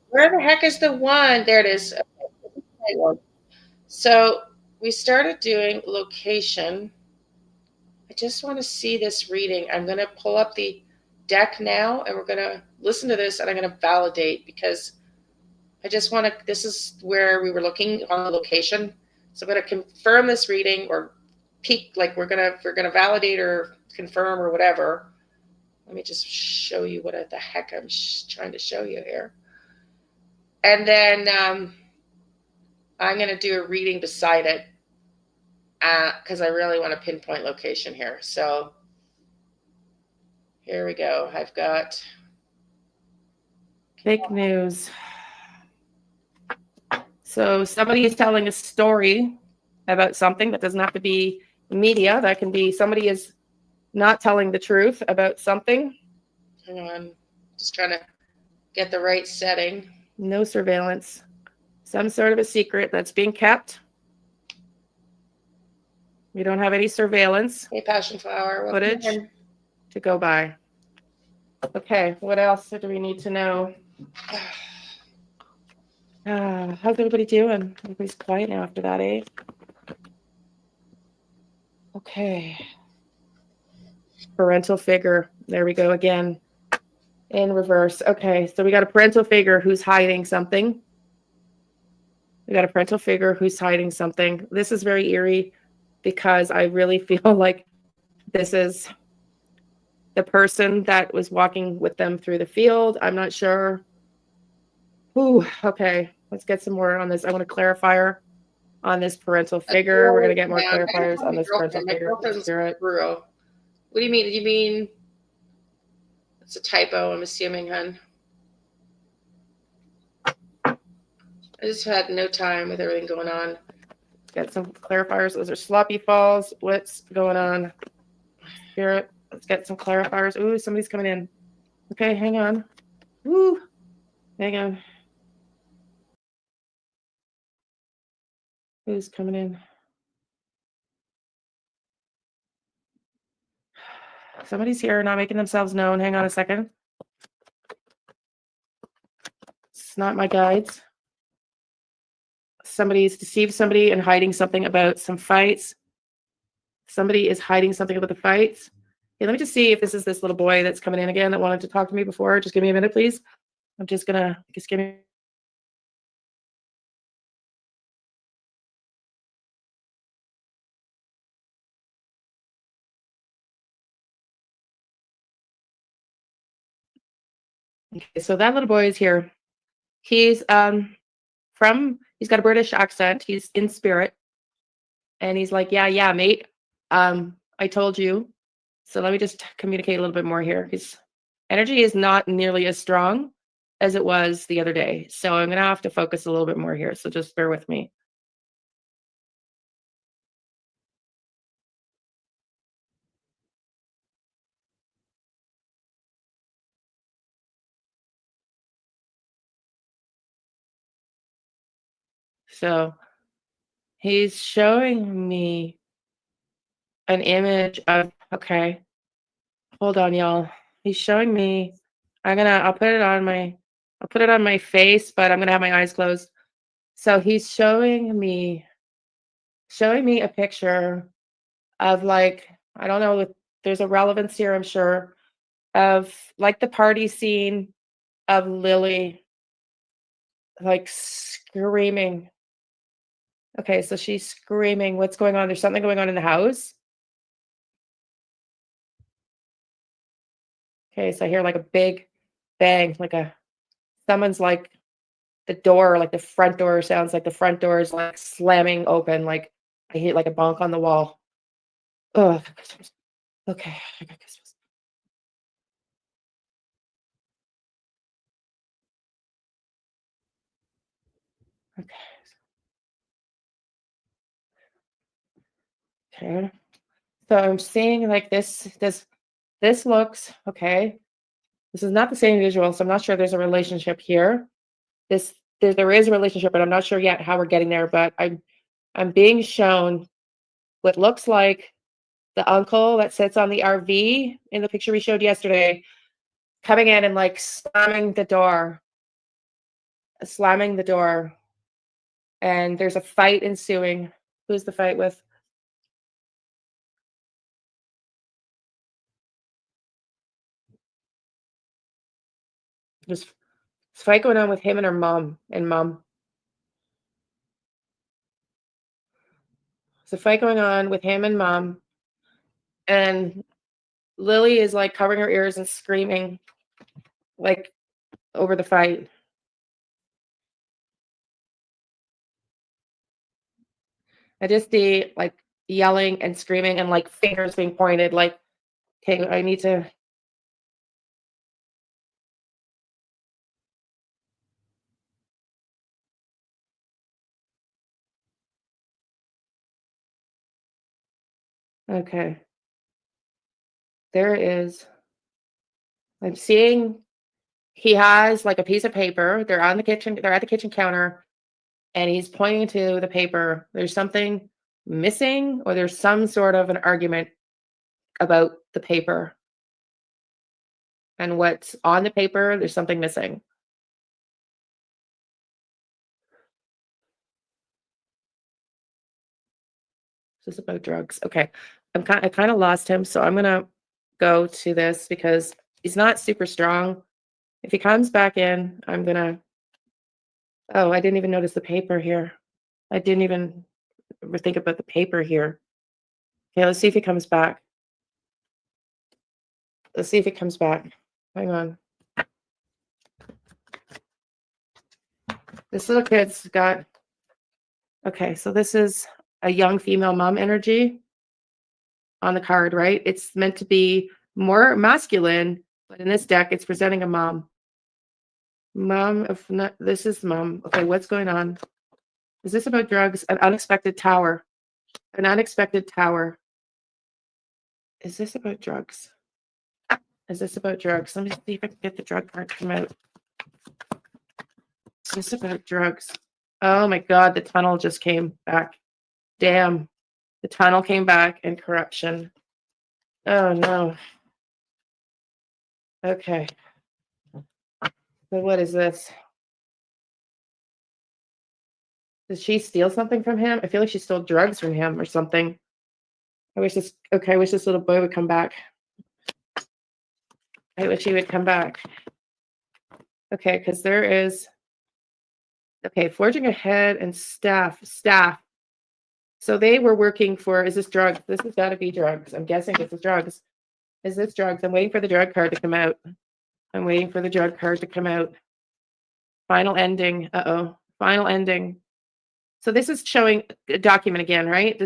Where the heck is the one? There it is. Okay. So we started doing location. I just want to see this reading. I'm going to pull up the deck now and we're going to listen to this and I'm going to validate because I just want to, this is where we were looking on the location. So I'm going to confirm this reading or peek, like we're going to validate or confirm or whatever. Let me just show you what the heck I'm trying to show you here. And then I'm going to do a reading beside it because I really want to pinpoint location here. So here we go. I've got fake news. So somebody is telling a story about something that doesn't have to be media. That can be somebody is not telling the truth about something. Hang on. Just trying to get the right setting. No surveillance. Some sort of a secret that's being kept. We don't have any surveillance. Hey, Passion Flower. Footage to go by. Okay, what else do we need to know? How's everybody doing? Everybody's quiet now after that, eh? Okay. Parental figure. There we go again. In reverse. Okay, so we got a parental figure who's hiding something. We got a parental figure who's hiding something. This is very eerie because I really feel like this is the person that was walking with them through the field. I'm not sure. Ooh, okay. Let's get some more on this. I want a clarifier on this parental figure. We're going to get more clarifiers on this parental figure. Spirit. What do you mean? Do you mean it's a typo, I'm assuming, hun? I just had no time with everything going on. Get some clarifiers. Those are sloppy falls. What's going on? Spirit. Let's get some clarifiers. Ooh, somebody's coming in. Okay, hang on. Ooh, hang on. Who's coming in? Somebody's here, not making themselves known. Hang on a second. It's not my guides. Somebody's deceived somebody and hiding something about some fights. Somebody is hiding something about the fights. Okay, let me just see if this is this little boy that's coming in again that wanted to talk to me before. Just give me a minute, please. I'm just gonna give me. Okay, so that little boy is here. He's he's got a British accent. He's in spirit. And he's like, yeah, mate. I told you. So let me just communicate a little bit more here. His energy is not nearly as strong as it was the other day. So I'm going to have to focus a little bit more here. So just bear with me. So he's showing me an image of, okay, hold on, y'all. He's showing me, I'll put it on my face, but I'm going to have my eyes closed. So he's showing me a picture of like, I don't know, there's a relevance here, I'm sure, of like the party scene of Lily like screaming. Okay, so she's screaming. What's going on? There's something going on in the house. Okay, so I hear like a big bang, like someone's like the door, like the front door sounds like the front door is like slamming open. Like I hear like a bonk on the wall. Oh, okay. I got goosebumps. Okay. Okay. So I'm seeing like this looks okay. This is not the same visual, so I'm not sure there's a relationship here. There is a relationship, but I'm not sure yet how we're getting there. But I'm being shown what looks like the uncle that sits on the RV in the picture we showed yesterday, coming in and like slamming the door, and there's a fight ensuing. Who's the fight with? There's a fight going on with him and her mom and mom. There's a fight going on with him and mom, and Lily is like covering her ears and screaming like over the fight. I just see like yelling and screaming and like fingers being pointed like, okay, I need to. Okay. There it is. I'm seeing he has like a piece of paper. They're at the kitchen counter, and he's pointing to the paper. There's something missing, or there's some sort of an argument about the paper. And what's on the paper, there's something missing. This is about drugs. Okay. I kind of lost him, so I'm gonna go to this because he's not super strong. If he comes back in, I'm gonna. Oh, I didn't even notice the paper here. I didn't even think about the paper here. Okay, let's see if he comes back. Let's see if he comes back. Hang on. This little kid's got. Okay, so this is a young female mom energy on the card, right? It's meant to be more masculine, but in this deck, it's presenting a mom. This is mom. Okay, what's going on? Is this about drugs? An unexpected tower. An unexpected tower. Is this about drugs? Is this about drugs? Let me see if I can get the drug card to come out. Is this about drugs? Oh my God, the tunnel just came back. Damn. The tunnel came back and corruption. Oh no. Okay. So what is this? Did she steal something from him? I feel like she stole drugs from him or something. I wish this little boy would come back. I wish he would come back. Okay, because there is, okay, forging ahead and staff. So they were working for, is this drugs? This has got to be drugs. I'm guessing this is drugs. Is this drugs? I'm waiting for the drug card to come out. I'm waiting for the drug card to come out. Final ending. Uh-oh. Final ending. So this is showing a document again, right?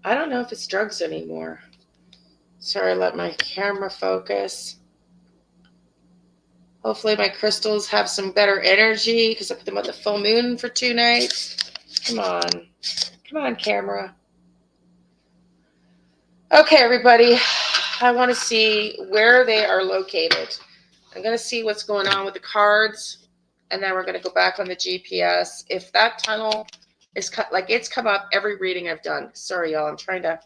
I don't know if it's drugs anymore. Sorry, let my camera focus. Hopefully my crystals have some better energy because I put them on the full moon for 2 nights. Come on, camera. Okay, everybody. I want to see where they are located. I'm going to see what's going on with the cards, and then we're going to go back on the GPS. If that tunnel is it's come up every reading I've done. Sorry, y'all. I'm trying to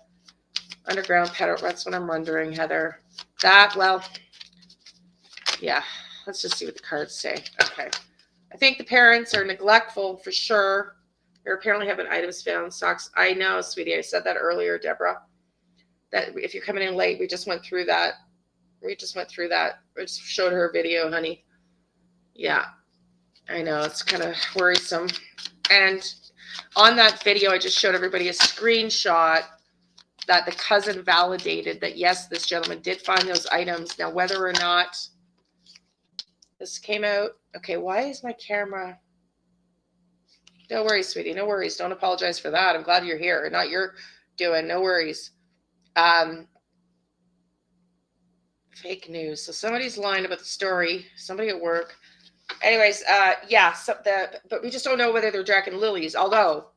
underground pedal. That's what I'm wondering, Heather. Yeah. Let's just see what the cards say. Okay. I think the parents are neglectful for sure. They're apparently having items found, socks. I know, sweetie. I said that earlier, Deborah. That if you're coming in late, we just went through that. We just showed her a video, honey. Yeah, I know. It's kind of worrisome. And on that video, I just showed everybody a screenshot that the cousin validated that, yes, this gentleman did find those items. Now, whether or not this came out. Okay, why is my camera? No worries, sweetie. No worries. Don't apologize for that. I'm glad you're here. Not your doing. No worries. Fake news. So somebody's lying about the story. Somebody at work. Anyways, yeah. But we just don't know whether they're Jack and Lily's. Although,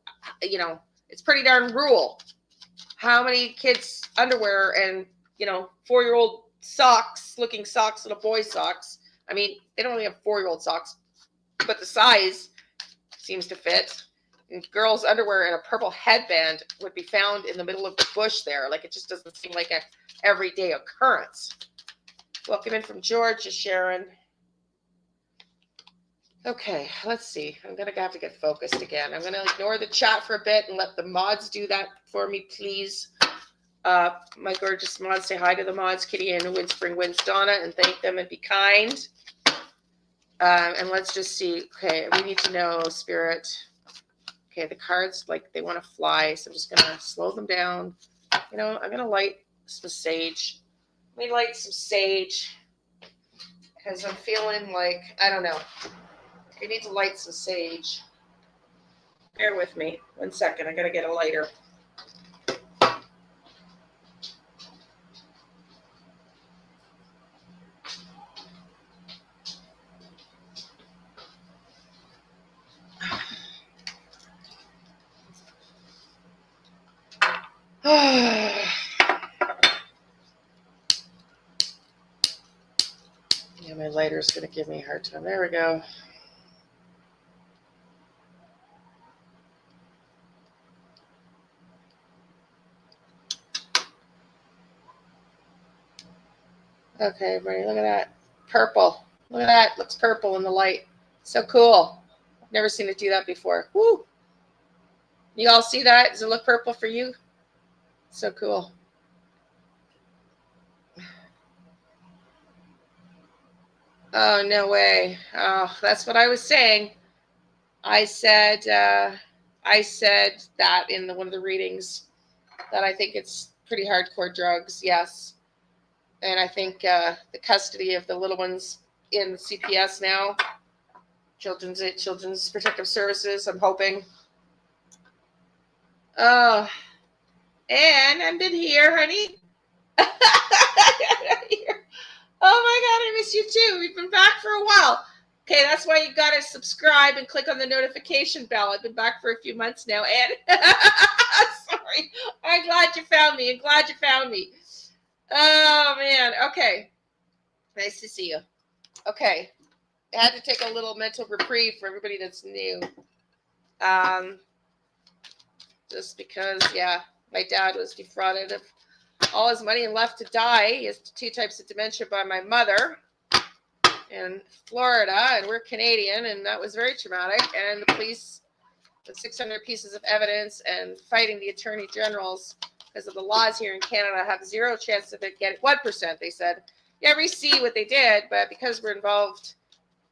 you know, it's pretty darn rule. How many kids' underwear and 4-year-old looking socks, little boy socks. I mean, they don't only have 4-year-old socks, but the size seems to fit. And girls' underwear and a purple headband would be found in the middle of the bush there. Like, it just doesn't seem like an everyday occurrence. Welcome in from Georgia, Sharon. Okay, let's see. I'm going to have to get focused again. I'm going to ignore the chat for a bit and let the mods do that for me, please. My gorgeous mods, say hi to the mods, Kitty and Windspring Winds Donna, and thank them and be kind. And let's just see. Okay, we need to know, Spirit. Okay, the cards, like, they want to fly, so I'm just going to slow them down. I'm going to light some sage. Let me light some sage because I'm feeling like, I don't know. I need to light some sage. Bear with me. 1 second. I got to get a lighter. Yeah, my lighter's going to give me a hard time. There we go. Okay, everybody, look at that. Purple. Look at that. Looks purple in the light. So cool. I've never seen it do that before. Woo! You all see that? Does it look purple for you? So cool. Oh, no way. Oh, that's what I was saying. I said that in one of the readings, that I think it's pretty hardcore drugs, yes. And I think the custody of the little ones in CPS now, Children's Protective Services, I'm hoping. Oh, and I've been here, honey. Oh my God, I miss you too. We've been back for a while. Okay, that's why you gotta subscribe and click on the notification bell. I've been back for a few months now, and sorry. I'm glad you found me. Oh man. Okay. Nice to see you. Okay. I had to take a little mental reprieve for everybody that's new. Just because, yeah, my dad was defrauded of all his money and left to die. He has 2 types of dementia by my mother in Florida, and we're Canadian, and that was very traumatic. And the police, with 600 pieces of evidence and fighting the attorney generals because of the laws here in Canada, have 0 chance of it getting 1%. They said, yeah, we see what they did, but because we're involved,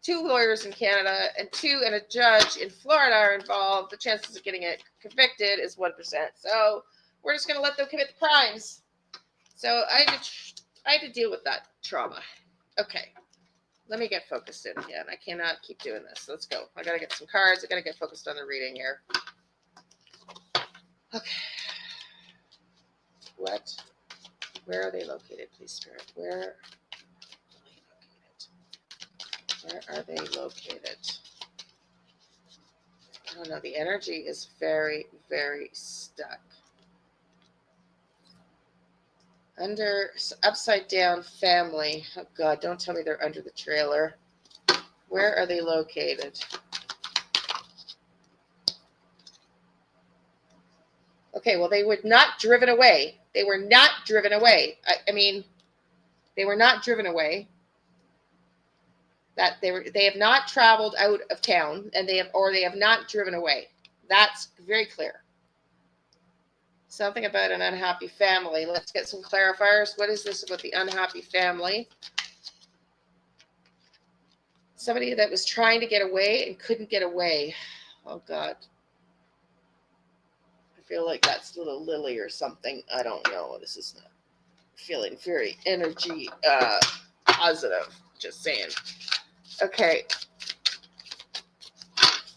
2 lawyers in Canada and a judge in Florida are involved, the chances of getting it convicted is 1%. So we're just going to let them commit the crimes. So I had to deal with that trauma. Okay. Let me get focused in again. I cannot keep doing this. Let's go. I got to get some cards. I got to get focused on the reading here. Okay. What? Where are they located, please, Spirit? Where are they located? I don't know. The energy is very, very stuck. Upside down family. Oh God, don't tell me they're under the trailer. Where are they located? Okay, well, they were not driven away. They were not driven away. I mean, they were not driven away. that they have not traveled out of town, and they have not driven away. That's very clear. Something about an unhappy family. Let's get some clarifiers. What is this about the unhappy family? Somebody that was trying to get away and couldn't get away. Oh, God. I feel like that's little Lily or something. I don't know. This is not feeling very energy positive. Just saying. Okay.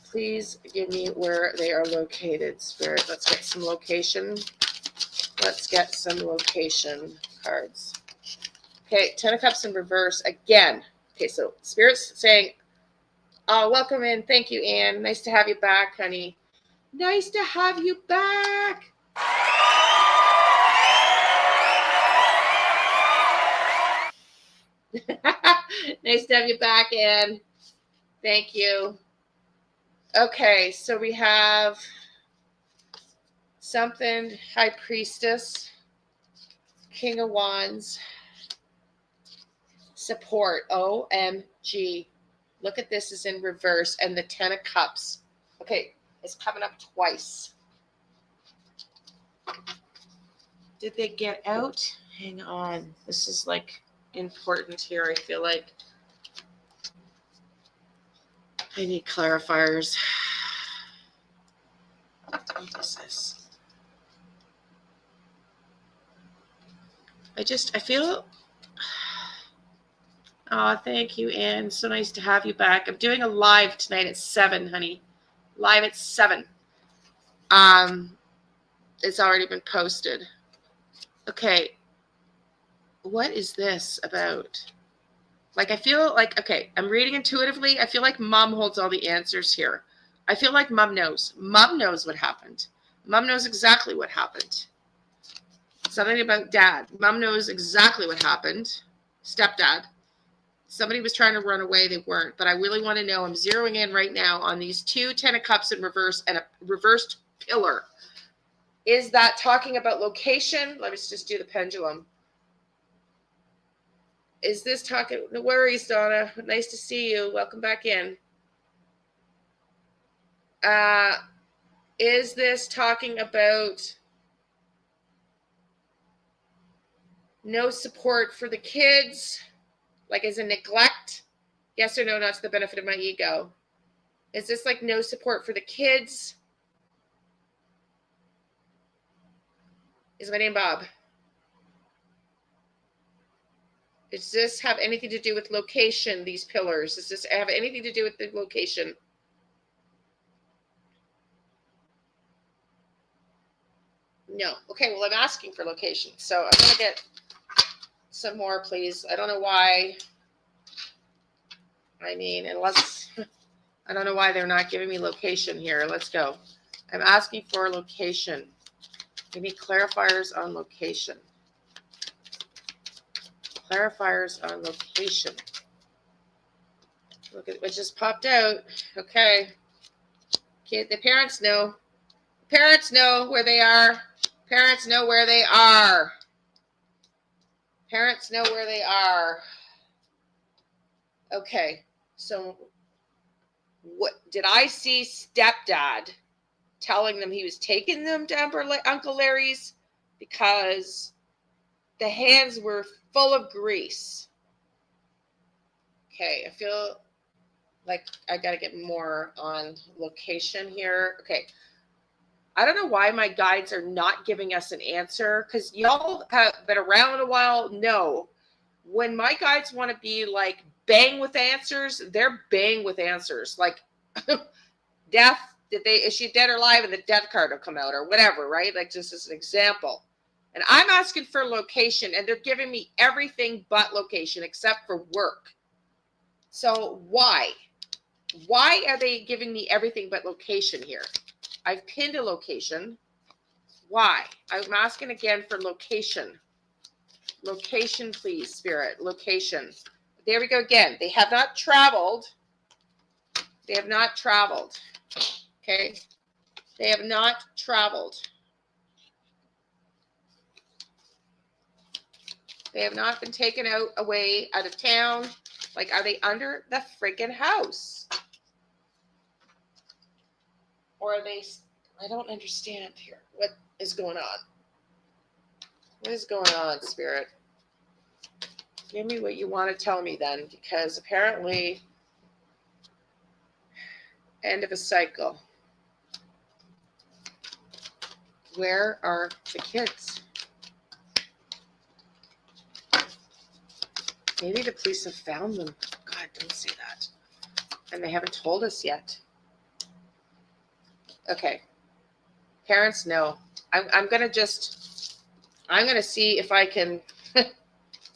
Please give me where they are located, Spirit. Let's get some location. Let's get some location cards. Okay, 10 of Cups in reverse again. Okay, so Spirit's saying, oh, welcome in. Thank you, Anne. Nice to have you back, honey. Nice to have you back. Nice to have you back, Anne. Thank you. Okay, so we have something, High Priestess, King of Wands, support, OMG. Look at this is in reverse, and the 10 of Cups. Okay, it's coming up twice. Did they get out? Hang on. This is like important here. I feel like I need clarifiers. What is this? I feel, oh, thank you, Anne. So nice to have you back. I'm doing a live tonight at 7, honey. Live at 7. It's already been posted. Okay. What is this about? Like, I feel like, okay, I'm reading intuitively. I feel like Mom holds all the answers here. I feel like Mom knows. Mom knows what happened. Mom knows exactly what happened. Something about Dad. Mom knows exactly what happened. Stepdad. Somebody was trying to run away. They weren't. But I really want to know. I'm zeroing in right now on these 2 10 of Cups in reverse and a reversed pillar. Is that talking about location? Let's just do the pendulum. Is this talking? No worries, Donna. Nice to see you. Welcome back in. Is this talking about no support for the kids? Like, is it neglect? Yes or no, not to the benefit of my ego. Is this like no support for the kids? Is my name Bob? Does this have anything to do with location, these pillars? Does this have anything to do with the location? No. Okay, well, I'm asking for location. So I'm going to get some more, please. I don't know why. I mean, unless, I don't know why they're not giving me location here. Let's go. I'm asking for location. Give me clarifiers on location. Clarifiers on location. Look at what just popped out. Okay. The parents know. Parents know where they are. Parents know where they are. Parents know where they are. Okay. So what did I see stepdad telling them he was taking them to Uncle Larry's because the hands were full of grease? Okay, I feel like I got to get more on location here. Okay. I don't know why my guides are not giving us an answer, because y'all have been around a while. No, when my guides want to be like bang with answers, they're bang with answers. Like death, is she dead or alive? And the death card will come out or whatever, right? Like just as an example. And I'm asking for location, and they're giving me everything but location except for work. So why? Why are they giving me everything but location here? I've pinned a location. Why? I'm asking again for location. Location, please, Spirit. Location. There we go again. They have not traveled. They have not traveled. Okay? They have not traveled. They have not been taken away out of town Like, are they under the friggin' house? Or are they, I don't understand here. What is going on? What is going on, Spirit? Give me what you want to tell me then, because apparently, end of a cycle. Where are the kids? Maybe the police have found them. God, don't say that. And they haven't told us yet. Okay. Parents, no. I'm going to see if I can.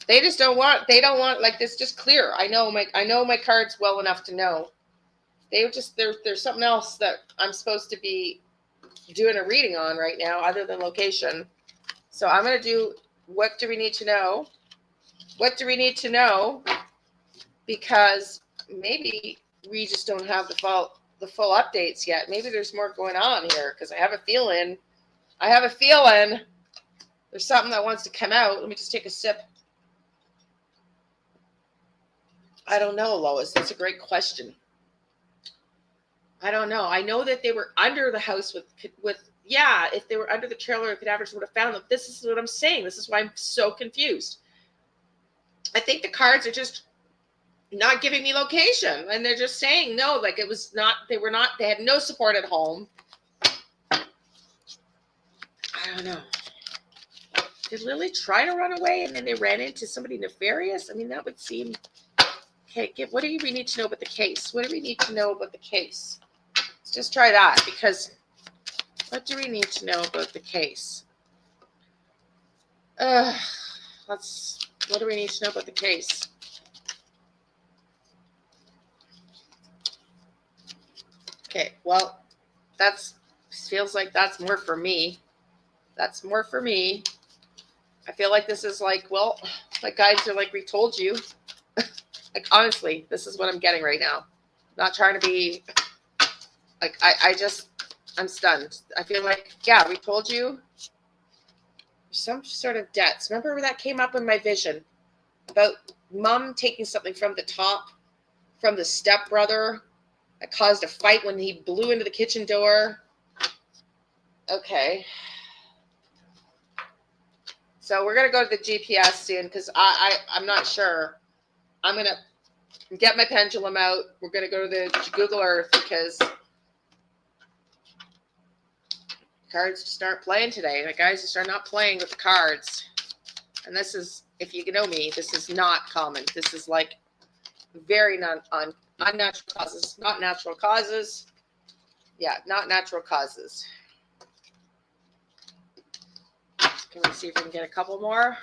They don't want like this, just clear. I know my cards well enough to know. There's something else that I'm supposed to be doing a reading on right now other than location. So I'm going to do, what do we need to know? What do we need to know? Because maybe we just don't have the full updates yet. Maybe there's more going on here, because I have a feeling there's something that wants to come out. Let me just take a sip. I don't know, Lois. That's a great question. I don't know. I know that they were under the house with if they were under the trailer, cadavers would have found them. This is what I'm saying. This is why I'm so confused. I think the cards are just not giving me location, and they're just saying no, like it was not, they had no support at home. I don't know. Did Lily try to run away and then they ran into somebody nefarious? I mean, that would seem, okay, what do we need to know about the case? What do we need to know about the case? Let's just try that, because what do we need to know about the case? What do we need to know about the case? Okay, well, feels like that's more for me. That's more for me. I feel like this is like, well, like guys are like, we told you. Like, honestly, this is what I'm getting right now. I'm not trying to be, like, I'm stunned. I feel like, yeah, we told you. Some sort of debts. Remember when that came up in my vision? About mom taking something from the top, from the stepbrother, that caused a fight when he blew into the kitchen door. Okay. So we're going to go to the GPS soon, because I'm not sure. I'm going to get my pendulum out. We're going to go to the Google Earth, because cards just aren't playing today. The guys just are not playing with the cards. And this is, if you know me, this is not common. This is like very unnatural causes, not natural causes. Yeah, not natural causes. Can we see if we can get a couple more?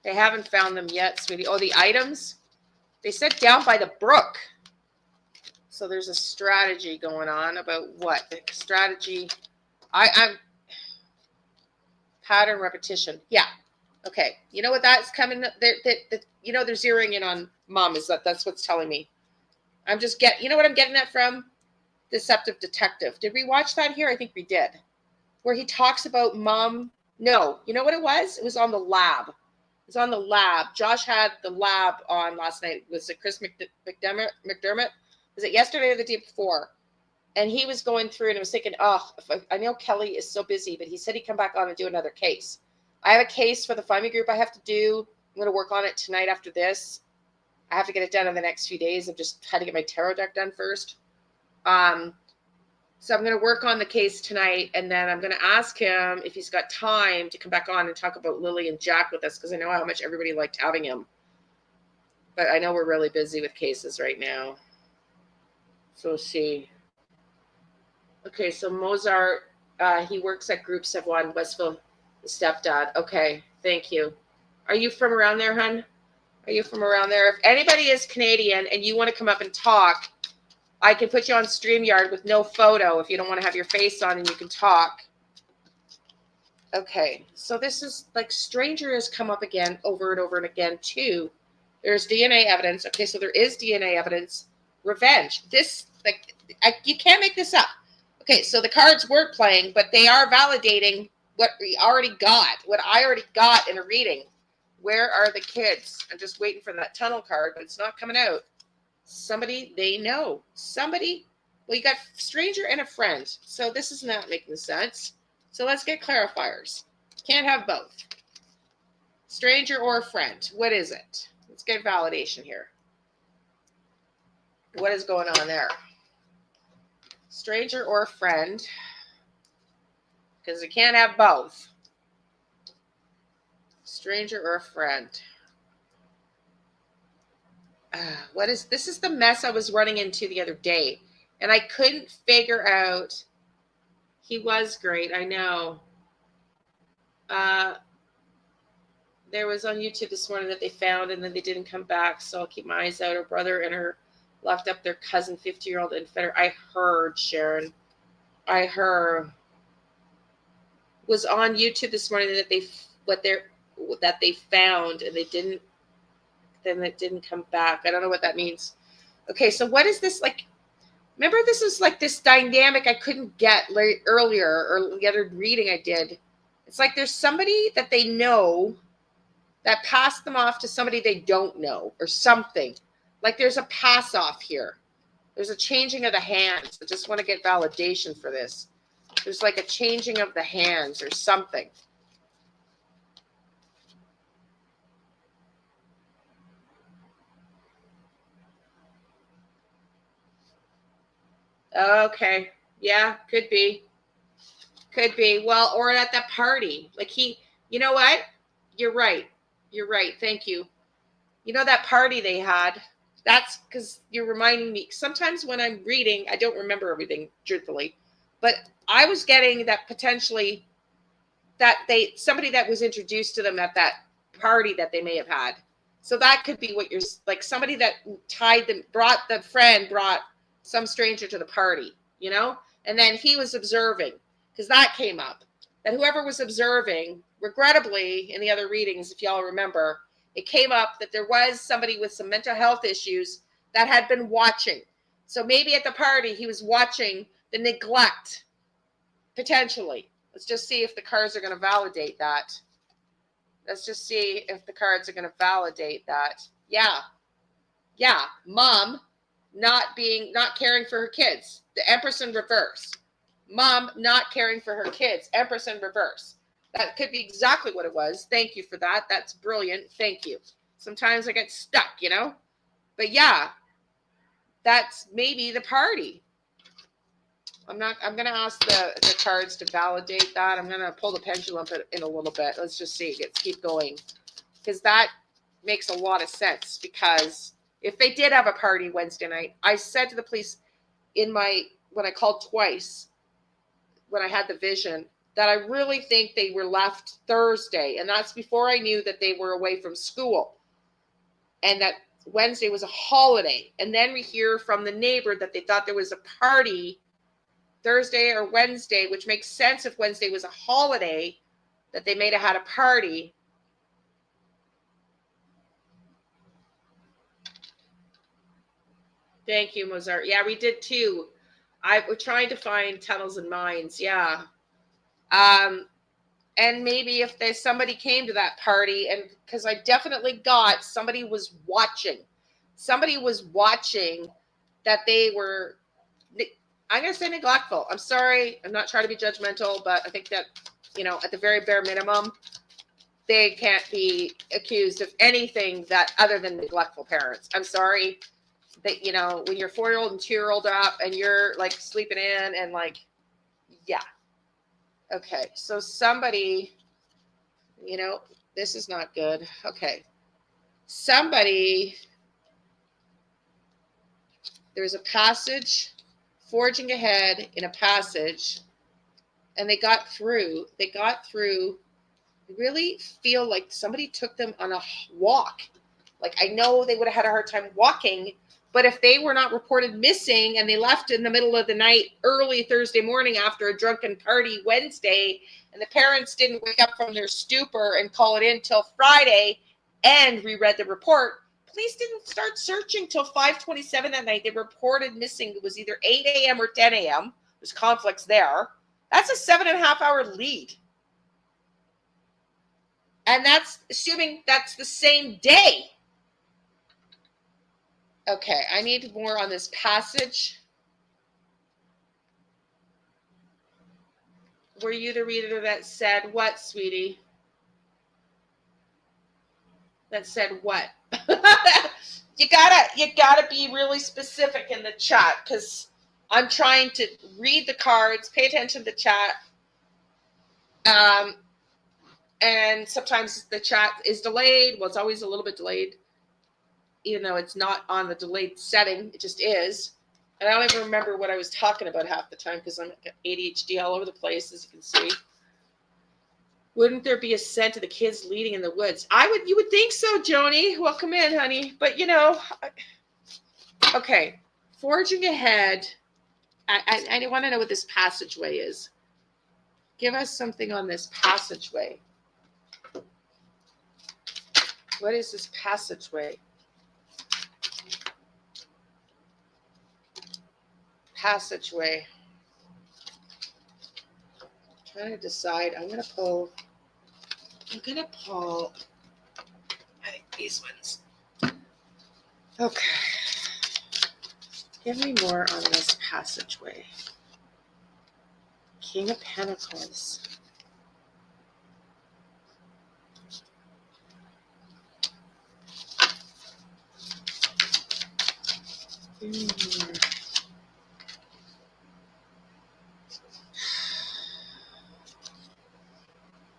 They haven't found them yet, sweetie. Oh, the items? They said down by the brook. So there's a strategy going on about what? The strategy. I'm pattern repetition. Yeah. Okay. You know what that's coming? They're zeroing in on mom. That's what's telling me. You know what I'm getting that from? Deceptive Detective. Did we watch that here? I think we did. Where he talks about mom. No. You know what it was? It was on the lab. It was on the lab. Josh had the lab on last night. Was it Chris McDermott? Was it yesterday or the day before? And he was going through and I was thinking, I know Kelly is so busy, but he said he'd come back on and do another case. I have a case for the Find Me group I have to do. I'm going to work on it tonight after this. I have to get it done in the next few days. I've just had to get my tarot deck done first. So I'm going to work on the case tonight, and then I'm going to ask him if he's got time to come back on and talk about Lily and Jack with us, because I know how much everybody liked having him. But I know we're really busy with cases right now. So we'll see. Okay, so Mozart, he works at Group 71, Westville, the stepdad. Okay, thank you. Are you from around there, hun? Are you from around there? If anybody is Canadian and you want to come up and talk, I can put you on StreamYard with no photo if you don't want to have your face on, and you can talk. Okay, so this is like stranger has come up again over and over and again too. There's DNA evidence. Okay, so there is DNA evidence. Revenge. You can't make this up. Okay, so the cards weren't playing, but they are validating what we already got, what I already got in a reading. Where are the kids? I'm just waiting for that tunnel card, but it's not coming out. Somebody they know. Somebody. Well, you got stranger and a friend. So this is not making sense. So let's get clarifiers. Can't have both. Stranger or friend. What is it? Let's get validation here. What is going on there? Stranger or friend. Because you can't have both. Stranger or friend. What is this? Is the mess I was running into the other day. And I couldn't figure out. He was great. I know. There was on YouTube this morning that they found and then they didn't come back. So I'll keep my eyes out. Her brother and her locked up their cousin, 50-year-old infant. I heard, Sharon. I heard. Was on YouTube this morning that they found and they didn't. Then it didn't come back. I don't know what that means. Okay, so what is this like? Remember, this is like this dynamic I couldn't get earlier or the other reading I did. It's like there's somebody that they know that passed them off to somebody they don't know or something. Like there's a pass off here. There's a changing of the hands. I just want to get validation for this. There's like a changing of the hands or something. Okay. Yeah, could be. Could be. Well, or at that party. Like you know what? You're right. You're right. Thank you. You know that party they had? That's because you're reminding me. Sometimes when I'm reading, I don't remember everything, truthfully. But I was getting that potentially that somebody that was introduced to them at that party that they may have had. So that could be what you're like, somebody that brought some stranger to the party, you know? And then he was observing, because that came up. That whoever was observing, regrettably, in the other readings, if y'all remember, it came up that there was somebody with some mental health issues that had been watching. So maybe at the party, he was watching the neglect, potentially. Let's just see if the cards are going to validate that. Let's just see if the cards are going to validate that. Yeah. Yeah. Mom not caring for her kids. The Empress in reverse. Mom not caring for her kids. Empress in reverse. That could be exactly what it was. Thank you for that. That's brilliant. Thank you. Sometimes I get stuck, you know? But yeah, that's maybe the party. I'm going to ask the cards to validate that. I'm going to pull the pendulum in a little bit. Let's just see. Let's keep going. Because that makes a lot of sense. Because if they did have a party Wednesday night, I said to the police when I called twice, when I had the vision, that I really think they were left Thursday. And that's before I knew that they were away from school. And that Wednesday was a holiday. And then we hear from the neighbor that they thought there was a party Thursday or Wednesday, which makes sense if Wednesday was a holiday, that they may have had a party. Thank you, Mozart. Yeah, we did too. We're trying to find tunnels and mines. Yeah. And maybe if somebody came to that party, and because I definitely got somebody was watching that they were, I'm going to say neglectful. I'm sorry. I'm not trying to be judgmental, but I think that, at the very bare minimum, they can't be accused of anything that other than neglectful parents. I'm sorry that, when your 4-year-old and 2-year-old up and you're like sleeping in and like, yeah. Okay. So somebody, this is not good. Okay. There's a passage, forging ahead in a passage, and they got through. I really feel like somebody took them on a walk. Like, I know they would have had a hard time walking, but if they were not reported missing and they left in the middle of the night, early Thursday morning after a drunken party Wednesday, and the parents didn't wake up from their stupor and call it in till Friday and reread the report, police didn't start searching till 5:27 that night. They reported missing. It was either 8 a.m. or 10 a.m. There's conflicts there. That's a 7.5-hour lead. And that's assuming that's the same day. Okay, I need more on this passage. Were you the reader that said what, sweetie? That said what? you gotta be really specific in the chat, because I'm trying to read the cards, pay attention to the chat. And sometimes the chat is delayed. Well, it's always a little bit delayed, even though it's not on the delayed setting. It just is. And I don't even remember what I was talking about half the time, because I'm ADHD all over the place, as you can see. Wouldn't there be a scent of the kids leading in the woods? You would think so, Joni. Welcome in, honey. But okay. Forging ahead. I want to know what this passageway is. Give us something on this passageway. What is this passageway? Passageway. I'm trying to decide. I'm gonna pull. I think these ones. Okay. Give me more on this passageway. King of Pentacles. Give me more.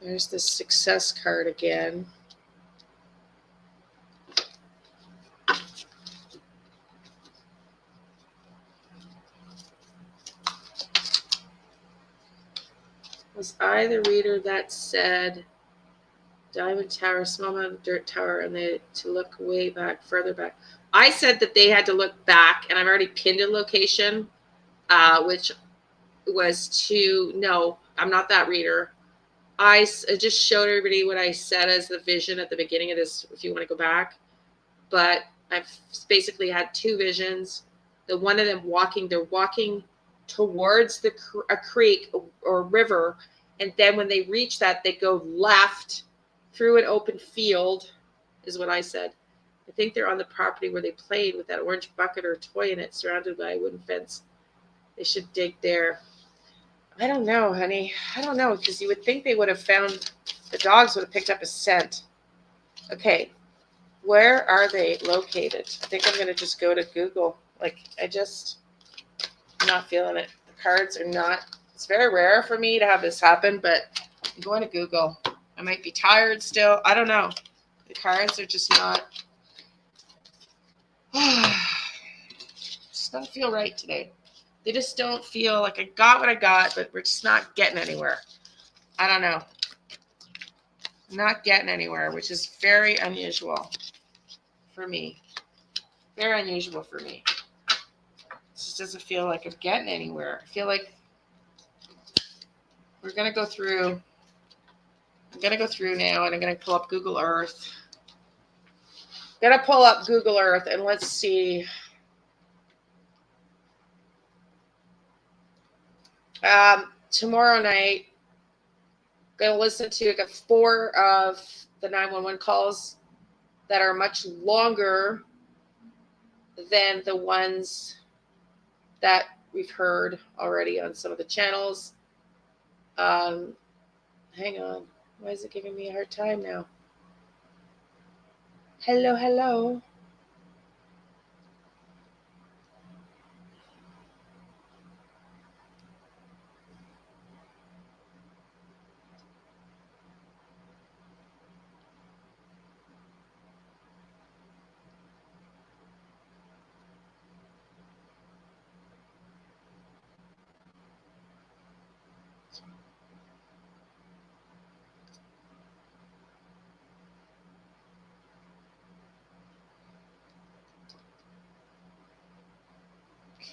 There's the success card again. Was I the reader that said Diamond Tower, small amount of dirt tower, and they to look way back, further back? I said that they had to look back, and I've already pinned a location, which was no, I'm not that reader. I just showed everybody what I said as the vision at the beginning of this, if you want to go back. But I've basically had two visions. The one of them they're walking towards a creek or river. And then when they reach that, they go left through an open field, is what I said. I think they're on the property where they played with that orange bucket or toy in it, surrounded by a wooden fence. They should dig there. I don't know, honey. I don't know, because you would think they would have found, the dogs would have picked up a scent. Okay, where are they located? I think I'm going to just go to Google. I'm not feeling it. The cards are not, it's very rare for me to have this happen, but I'm going to Google. I might be tired still. I don't know. The cards are just not, just don't feel right today. They just don't feel like I got what I got, but we're just not getting anywhere. I don't know. Not getting anywhere, which is very unusual for me. Very unusual for me. It just doesn't feel like I'm getting anywhere. I feel like we're going to go through. I'm going to go through now, and I'm going to pull up Google Earth. I'm going to pull up Google Earth, and let's see. Tomorrow night, I'm going to listen to, I got 4 of the 911 calls that are much longer than the ones that we've heard already on some of the channels. Hang on. Why is it giving me a hard time now? Hello.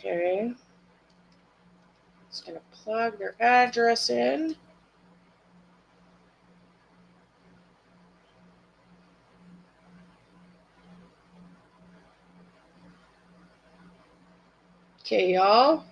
Okay. Just going to plug their address in. Okay, y'all.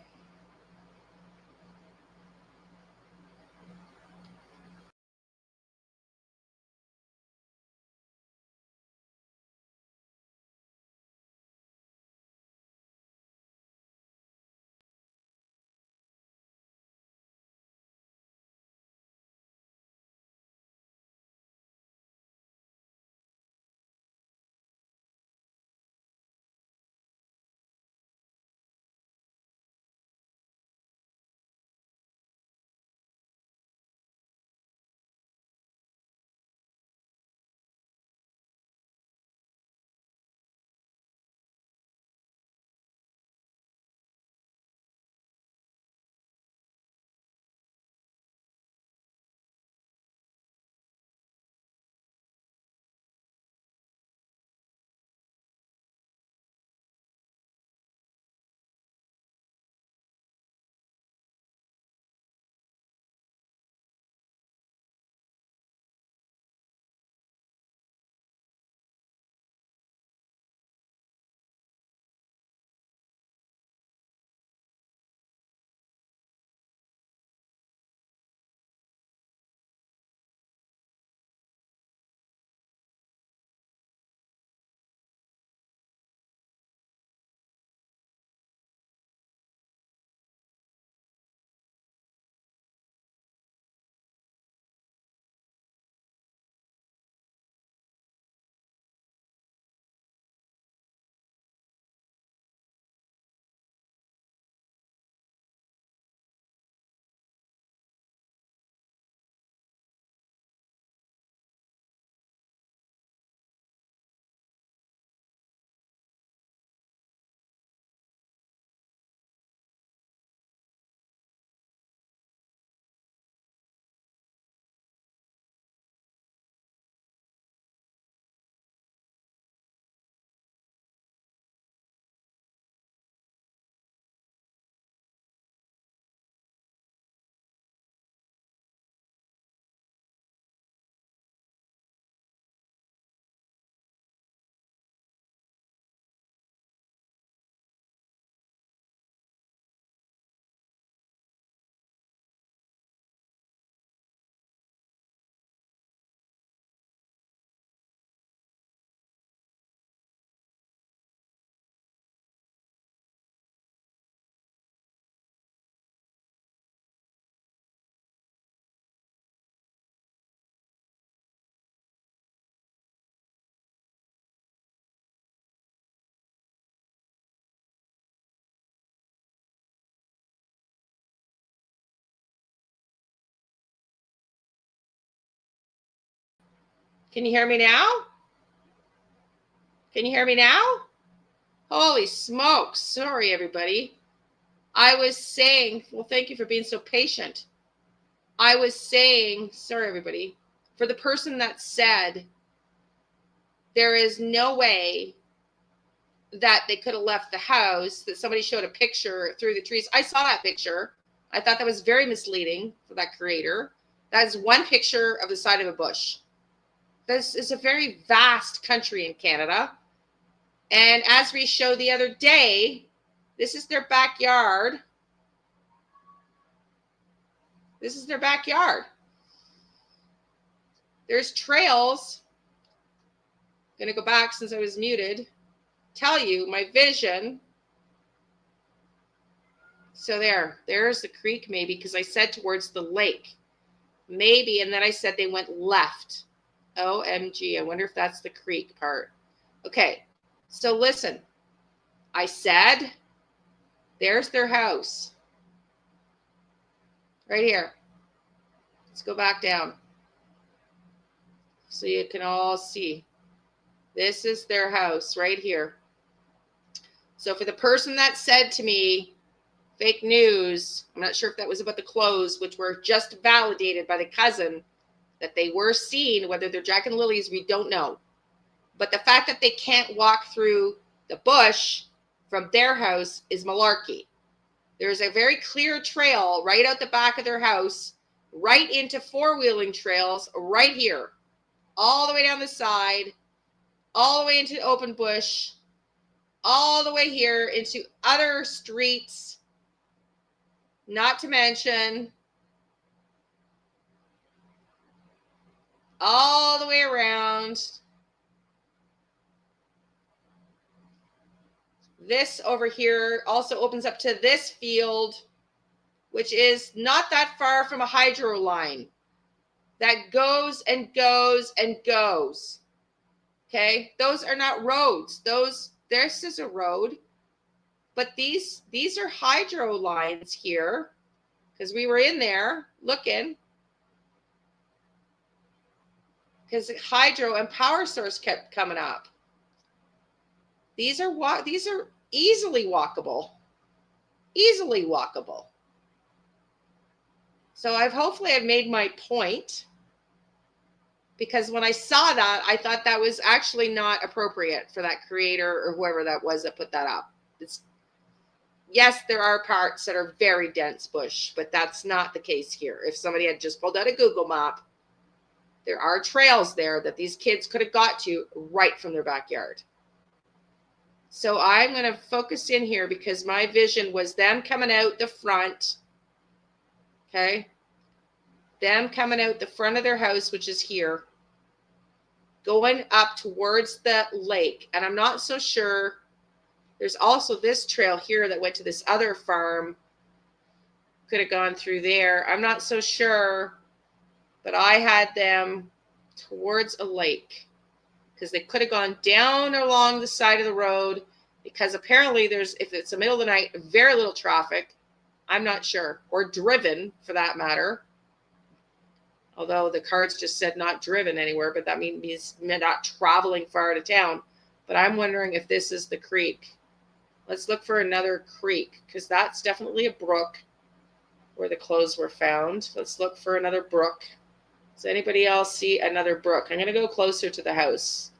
Can you hear me now? Can you hear me now? Holy smokes. Sorry, everybody. I was saying, well, thank you for being so patient. I was saying, sorry, everybody, for the person that said there is no way that they could have left the house, that somebody showed a picture through the trees. I saw that picture. I thought that was very misleading for that creator. That is one picture of the side of a bush. This is a very vast country in Canada. And as we showed the other day, this is their backyard. This is their backyard. There's trails. I'm going to go back since I was muted. Tell you my vision. So there's the creek maybe, because I said towards the lake. Maybe, and then I said they went left. OMG, I wonder if that's the creek part. Okay, so listen. I said there's their house. Right here. Let's go back down so you can all see. This is their house right here. So for the person that said to me, fake news, I'm not sure if that was about the clothes, which were just validated by the cousin, that they were seen, whether they're Jack and Lilies, we don't know. But the fact that they can't walk through the bush from their house is malarkey. There's a very clear trail right out the back of their house, right into four-wheeling trails right here, all the way down the side, all the way into open bush, all the way here into other streets, not to mention all the way around. This over here also opens up to this field, which is not that far from a hydro line that goes and goes and goes. Okay, those are not roads. This is a road, but these are hydro lines here, because we were in there looking, because hydro and power source kept coming up. These are easily walkable. Easily walkable. So hopefully I've made my point, because when I saw that, I thought that was actually not appropriate for that creator or whoever that was that put that up. Yes, there are parts that are very dense bush, but that's not the case here. If somebody had just pulled out a Google map, there are trails there that these kids could have got to right from their backyard. So I'm going to focus in here because my vision was them coming out the front. Okay. Them coming out the front of their house, which is here, going up towards the lake. And I'm not so sure. There's also this trail here that went to this other farm. Could have gone through there. I'm not so sure, but I had them towards a lake, because they could have gone down along the side of the road, because apparently there's, if it's the middle of the night, very little traffic. I'm not sure, or driven for that matter. Although the cards just said not driven anywhere, but that means not traveling far out of town. But I'm wondering if this is the creek. Let's look for another creek, because that's definitely a brook where the clothes were found. Let's look for another brook. Does anybody else see another brook? I'm going to go closer to the house.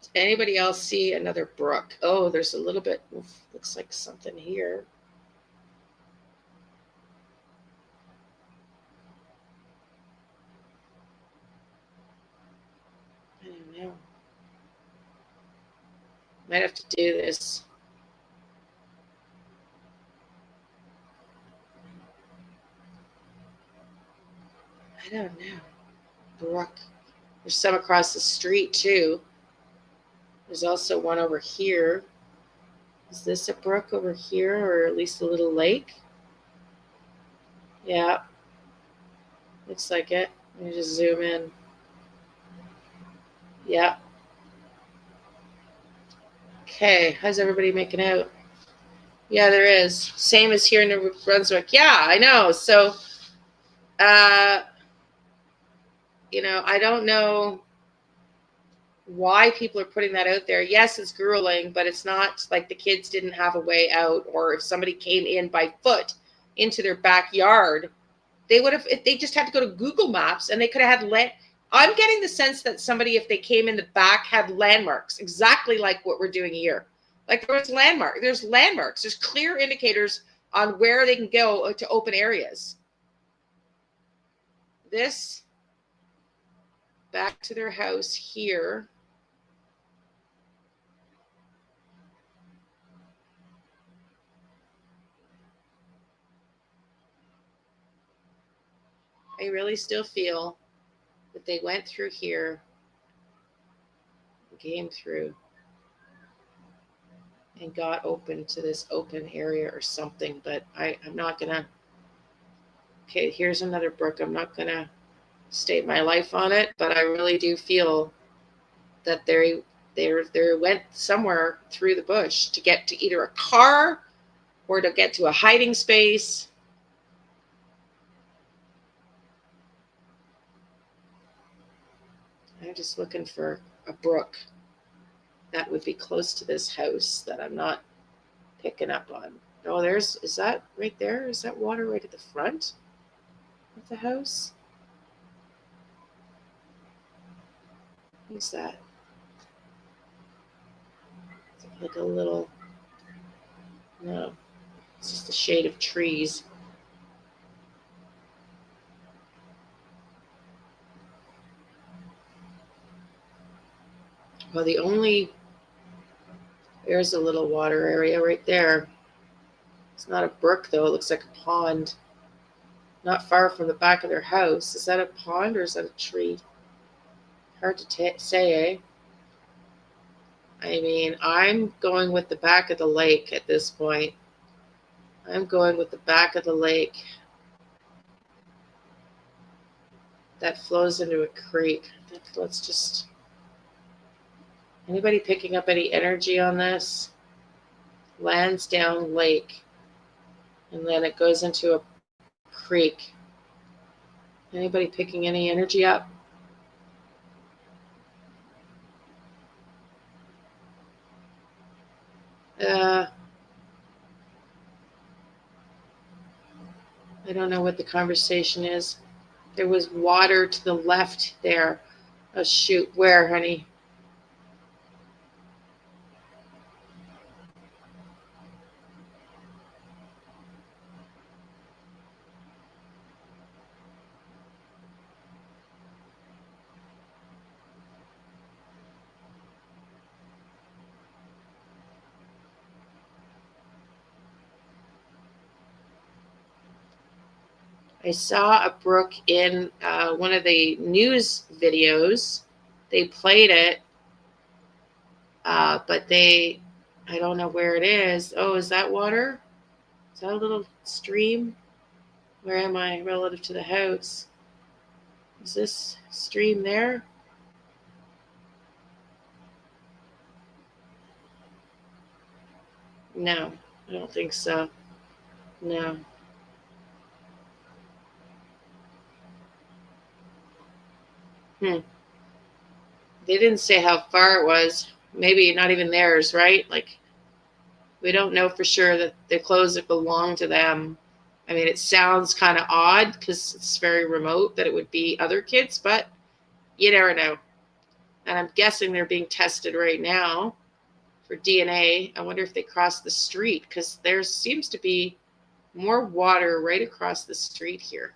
Does anybody else see another brook? Oh, there's a little bit, looks like something here. I don't know. Might have to do this. I don't know. Brook. There's some across the street too. There's also one over here. Is this a brook over here, or at least a little lake? Yeah. Looks like it. Let me just zoom in. Yeah. Okay. How's everybody making out? Yeah, there is. Same as here in New Brunswick. Yeah, I know. So You know, I don't know why people are putting that out there. Yes, it's grueling, but it's not like the kids didn't have a way out, or if somebody came in by foot into their backyard, they would have, if they just had to go to Google Maps and they could have had I'm getting the sense that somebody, if they came in the back, had landmarks, exactly like what we're doing here. Like there's landmarks, there's clear indicators on where they can go to open areas. This, back to their house here. I really still feel that they went through here, came through, and got open to this open area or something. But I'm not gonna. Okay, here's another brook. I'm not gonna stake my life on it, but I really do feel that they went somewhere through the bush to get to either a car or to get to a hiding space. I'm just looking for a brook that would be close to this house that I'm not picking up on. Oh, is that right there? Is that water right at the front of the house? What's that? It's like a little, no, it's just a shade of trees. Well, there's a little water area right there. It's not a brook though, it looks like a pond. Not far from the back of their house. Is that a pond or is that a tree? Hard to say, eh? I mean, I'm going with the back of the lake at this point. I'm going with the back of the lake that flows into a creek. Let's just... Anybody picking up any energy on this? Lansdowne Lake. And then it goes into a creek. Anybody picking any energy up? I don't know what the conversation is. There was water to the left there. Oh, shoot. Where, honey? I saw a brook in one of the news videos. They played it, but I don't know where it is. Oh, is that water? Is that a little stream? Where am I relative to the house? Is this stream there? No, I don't think so. No. They didn't say how far it was. Maybe not even theirs, right? Like, we don't know for sure that the clothes that belong to them. I mean, it sounds kind of odd because it's very remote that it would be other kids, but you never know. And I'm guessing they're being tested right now for DNA. I wonder if they crossed the street because there seems to be more water right across the street here.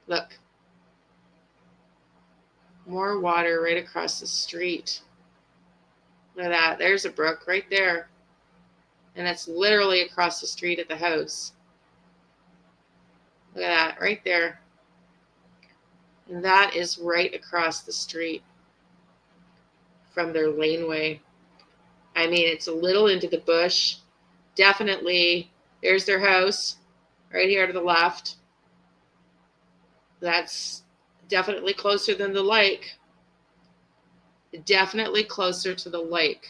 Look. More water right across the street. Look at that. There's a brook right there. And it's literally across the street at the house. Look at that right there. And that is right across the street from their laneway. I mean, it's a little into the bush. Definitely, there's their house right here to the left. That's definitely closer than the lake. Definitely closer to the lake.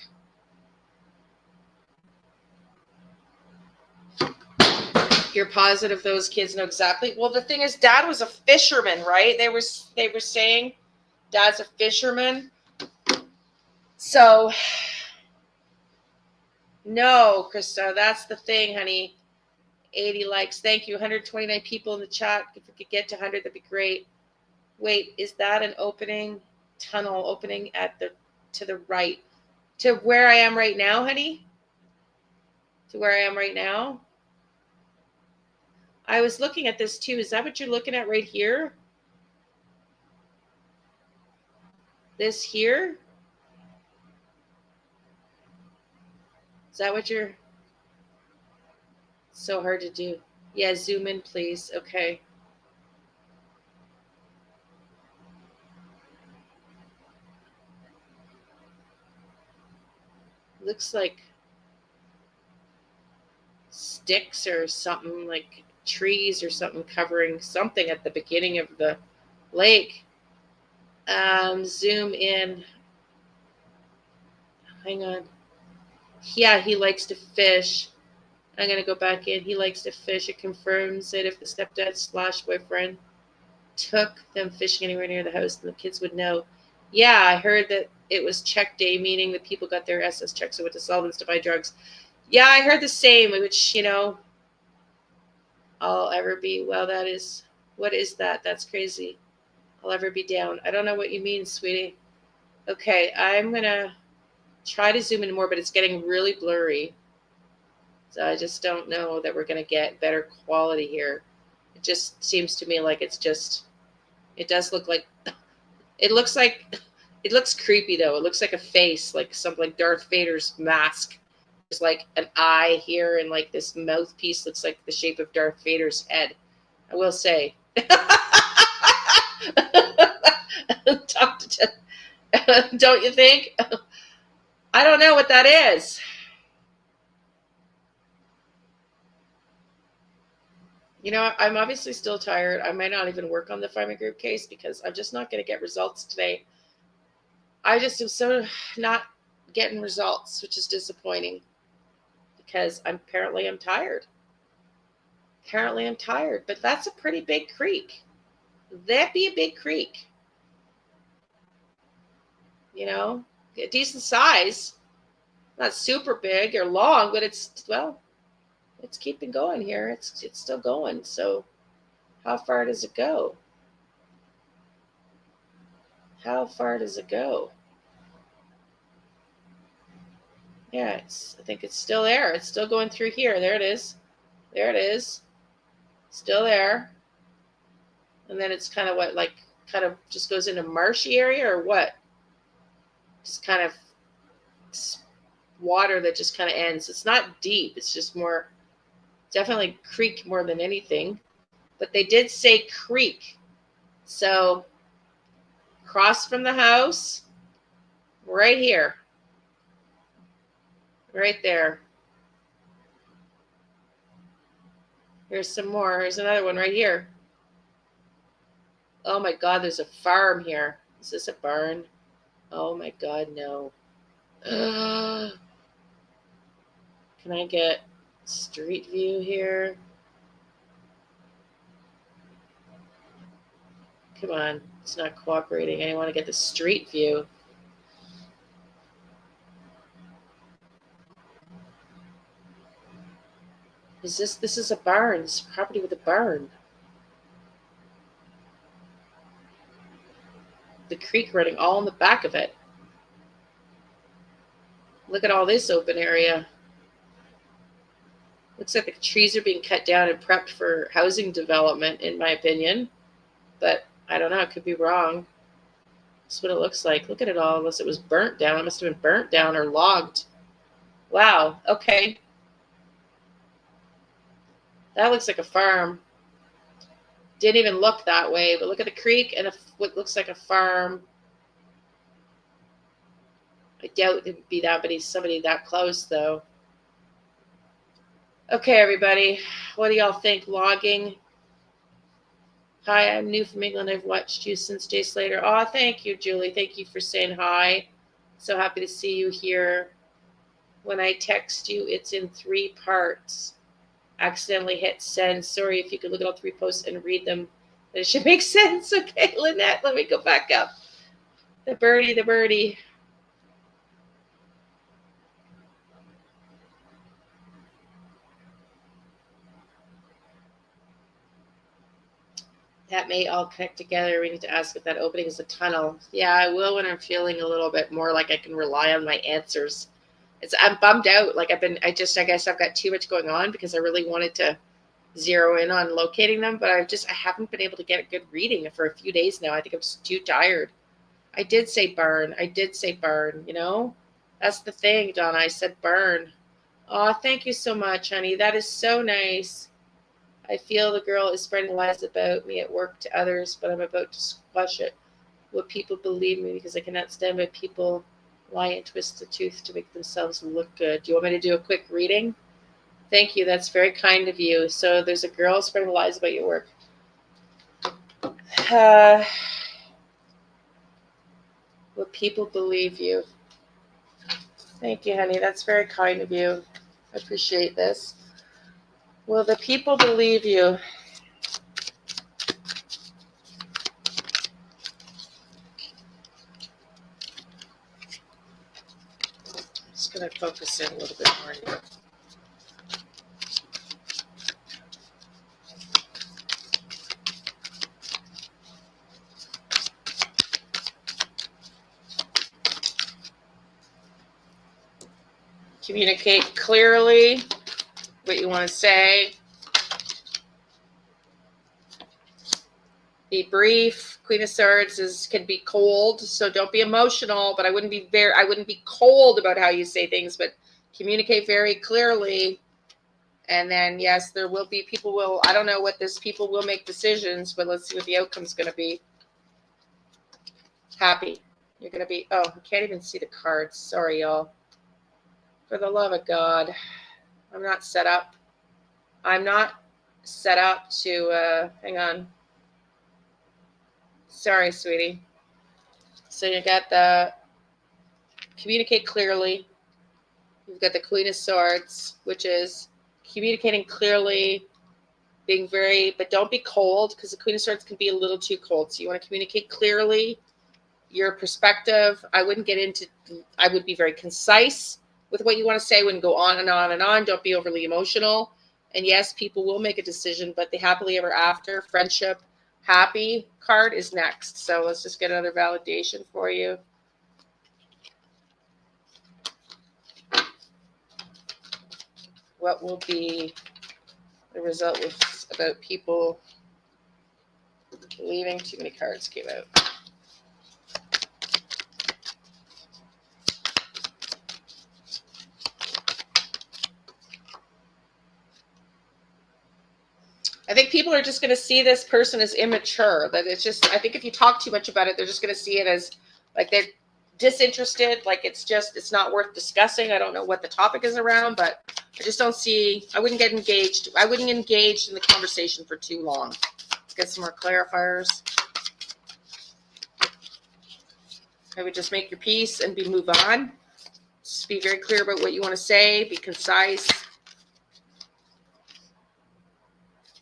You're positive those kids know exactly. Well, the thing is, Dad was a fisherman, right? They were saying Dad's a fisherman. So, no, Krista, that's the thing, honey. 80 likes. Thank you. 129 people in the chat. If we could get to 100, that'd be great. Wait, is that an opening? Tunnel opening to the right? To where I am right now, honey? To where I am right now? I was looking at this too. Is that what you're looking at right here? This here? Is that what you're... So hard to do. Yeah, zoom in, please. Okay. Looks like sticks or something, like trees or something covering something at the beginning of the lake. Zoom in. Hang on. Yeah, he likes to fish. I'm going to go back in. He likes to fish. It confirms that if the stepdad / boyfriend took them fishing anywhere near the house, then the kids would know. Yeah, I heard that it was check day, meaning that people got their SS checks and went to Sullivan's to buy drugs. Yeah, I heard the same, which, you know, I'll ever be. Well, that is, what is that? That's crazy. I'll ever be down. I don't know what you mean, sweetie. Okay, I'm going to try to zoom in more, but it's getting really blurry. So I just don't know that we're going to get better quality here. It just seems to me like it's just, it does look like, it looks creepy though. It looks like a face, like something like Darth Vader's mask. There's like an eye here, and like this mouthpiece looks like the shape of Darth Vader's head. I will say. Don't you think? I don't know what that is. You know, I'm obviously still tired. I might not even work on the Find My Group case because I'm just not going to get results today. I just am so not getting results, which is disappointing because apparently I'm tired. Apparently I'm tired, but that's a pretty big creek. That'd be a big creek. You know, a decent size, not super big or long, but it's, well, it's keeping going here. It's still going. So how far does it go? How far does it go? Yeah, I think it's still there. It's still going through here. There it is. There it is. Still there. And then it's kind of what, like, kind of just goes into marshy area or what? Just kind of water that just kind of ends. It's not deep. It's just more, definitely creek more than anything. But they did say creek. So across from the house, right here. Right there. Here's some more. Here's another one right here. Oh my God, there's a farm here. Is this a barn? Oh my God, no. Can I get street view here? Come on, it's not cooperating. I want to get the street view. This is a barn. This is a property with a barn. The creek running all in the back of it. Look at all this open area. Looks like the trees are being cut down and prepped for housing development, in my opinion. But I don't know. It could be wrong. That's what it looks like. Look at it all. Unless it was burnt down. It must have been burnt down or logged. Wow. Okay. That looks like a farm. Didn't even look that way, but look at the creek and what looks like a farm. I doubt it would be somebody that close, though. Okay, everybody. What do y'all think? Logging. Hi, I'm new from England. I've watched you since Jay Slater. Oh, thank you, Julie. Thank you for saying hi. So happy to see you here. When I text you, it's in 3 parts. accidentally hit send. Sorry, if you could look at all 3 posts and read them. It should make sense. Okay, Lynette, let me go back up. The birdie. That may all connect together. We need to ask if that opening is a tunnel. Yeah, I will when I'm feeling a little bit more like I can rely on my answers. I'm bummed out. Like I guess I've got too much going on because I really wanted to zero in on locating them, but I haven't been able to get a good reading for a few days now. I think I'm just too tired. I did say burn. You know, that's the thing, Donna. I said burn. Oh, thank you so much, honey. That is so nice. I feel the girl is spreading lies about me at work to others, but I'm about to squash it. Will people believe me? Because I cannot stand when people lie and twist the truth to make themselves look good. Do you want me to do a quick reading? Thank you. That's very kind of you. So there's a girl spreading lies about your work. Will people believe you? Thank you, honey. That's very kind of you. I appreciate this. Will the people believe you? I'm just going to focus in a little bit more here. Communicate clearly what you want to say. Be brief. Queen of Swords can be cold, so don't be emotional, but I wouldn't be cold about how you say things, but communicate very clearly. And then yes, there will be I don't know what this people will make decisions, but let's see what the outcome's going to be. Happy. You're going to be, I can't even see the cards. Sorry, y'all. For the love of God, I'm not set up to, hang on. Sorry, sweetie. So you got the communicate clearly. You've got the Queen of Swords, which is communicating clearly, being but don't be cold, because the Queen of Swords can be a little too cold. So you want to communicate clearly your perspective. I would be very concise with what you want to say. Wouldn't go on and on and on. Don't be overly emotional. And yes, people will make a decision, but the happily ever after, friendship, happy card is next. So let's just get another validation for you. What will be the result about people believing? Too many cards came out. I think people are just going to see this person as immature. That it's just, I think if you talk too much about it, they're just going to see it as like they're disinterested. Like it's not worth discussing. I don't know what the topic is around, but I just don't see, I wouldn't get engaged. I wouldn't engage in the conversation for too long. Let's get some more clarifiers. Maybe just make your peace and move on. Just be very clear about what you want to say. Be concise.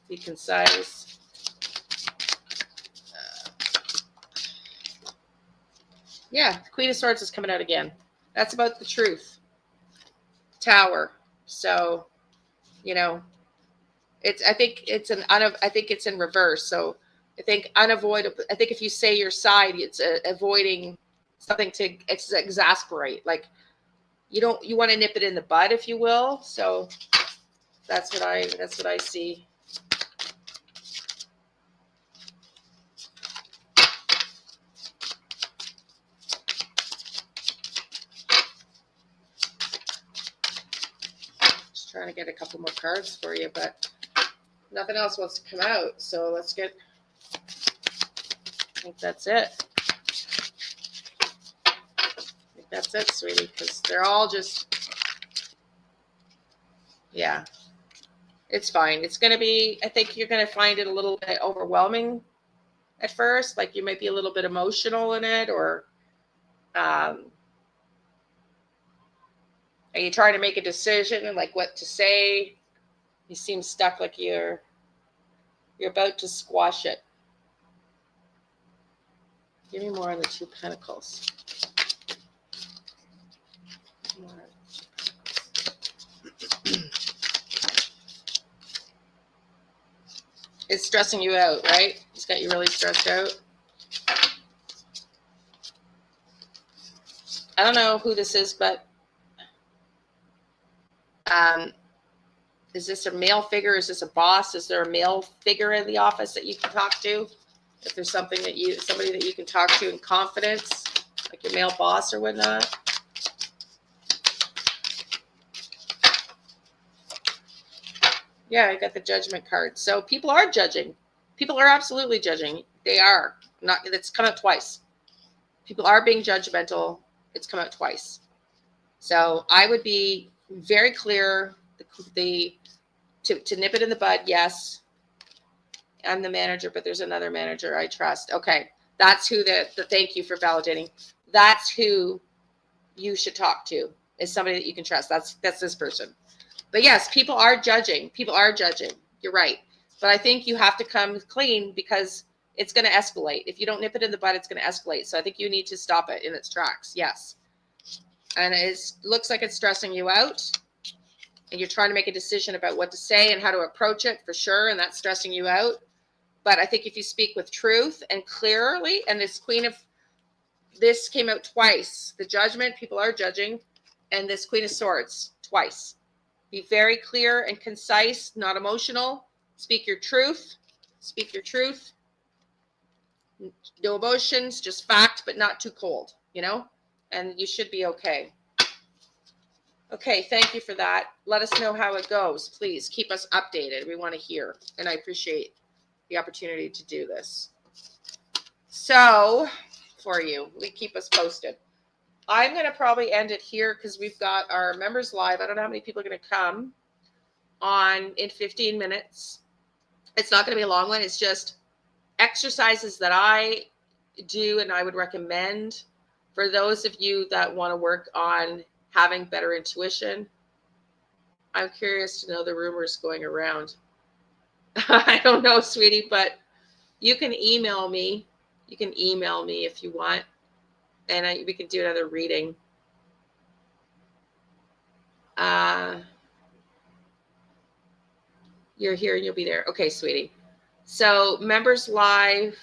Be concise. Yeah, the Queen of Swords is coming out again. That's about the truth. Tower. So, I think it's in reverse. So I think unavoidable. I think if you say your side, it's avoiding something to exasperate. Like you want to nip it in the bud, if you will. So that's what I see. Trying to get a couple more cards for you, but nothing else wants to come out. So let's get, I think that's it. That's it, sweetie, because they're all just, yeah, it's fine. It's going to be, I think you're going to find it a little bit overwhelming at first. Like you might be a little bit emotional in it, or are you trying to make a decision and like what to say? You seem stuck, like you're about to squash it. Give me more on the Two Pentacles. It's stressing you out, right? It's got you really stressed out. I don't know who this is, but is this a male figure? Is this a boss? Is there a male figure in the office that you can talk to? If there's somebody that you can talk to in confidence, like your male boss or whatnot. Yeah, I got the Judgment card. So people are judging. People are absolutely judging. They are. It's come out twice. People are being judgmental. It's come out twice. So I would be very clear to nip it in the bud. Yes, I'm the manager, but there's another manager I trust. Okay, that's who the thank you for validating. That's who you should talk to, is somebody that you can trust. That's this person. But yes, people are judging. People are judging. You're right. But I think you have to come clean, because it's going to escalate. If you don't nip it in the bud, it's going to escalate. So I think you need to stop it in its tracks. Yes. And it looks like it's stressing you out. And you're trying to make a decision about what to say and how to approach it, for sure. And that's stressing you out. But I think if you speak with truth and clearly, and this came out twice. The Judgment, people are judging. And this Queen of Swords, twice. Be very clear and concise, not emotional. Speak your truth. Speak your truth. No emotions, just fact, but not too cold, and you should be okay. Okay, thank you for that. Let us know how it goes. Please keep us updated. We want to hear, and I appreciate the opportunity to do this. So, for you, keep us posted. I'm going to probably end it here, because we've got our members live. I don't know how many people are going to come on in 15 minutes. It's not going to be a long one. It's just exercises that I do and I would recommend for those of you that want to work on having better intuition. I'm curious to know the rumors going around. I don't know, sweetie, but you can email me. You can email me if you want, and we can do another reading. You're here and you'll be there. Okay, sweetie. So members live,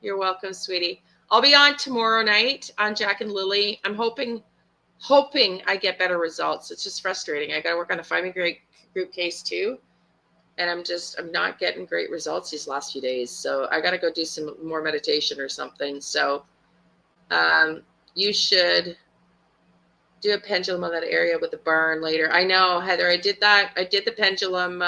you're welcome, sweetie. I'll be on tomorrow night on Jack and Lily. I'm hoping I get better results. It's just frustrating. I got to work on a Find Me Great group case too. And I'm not getting great results these last few days. So I got to go do some more meditation or something. So you should do a pendulum on that area with the barn later. I know, Heather, I did that. I did the pendulum.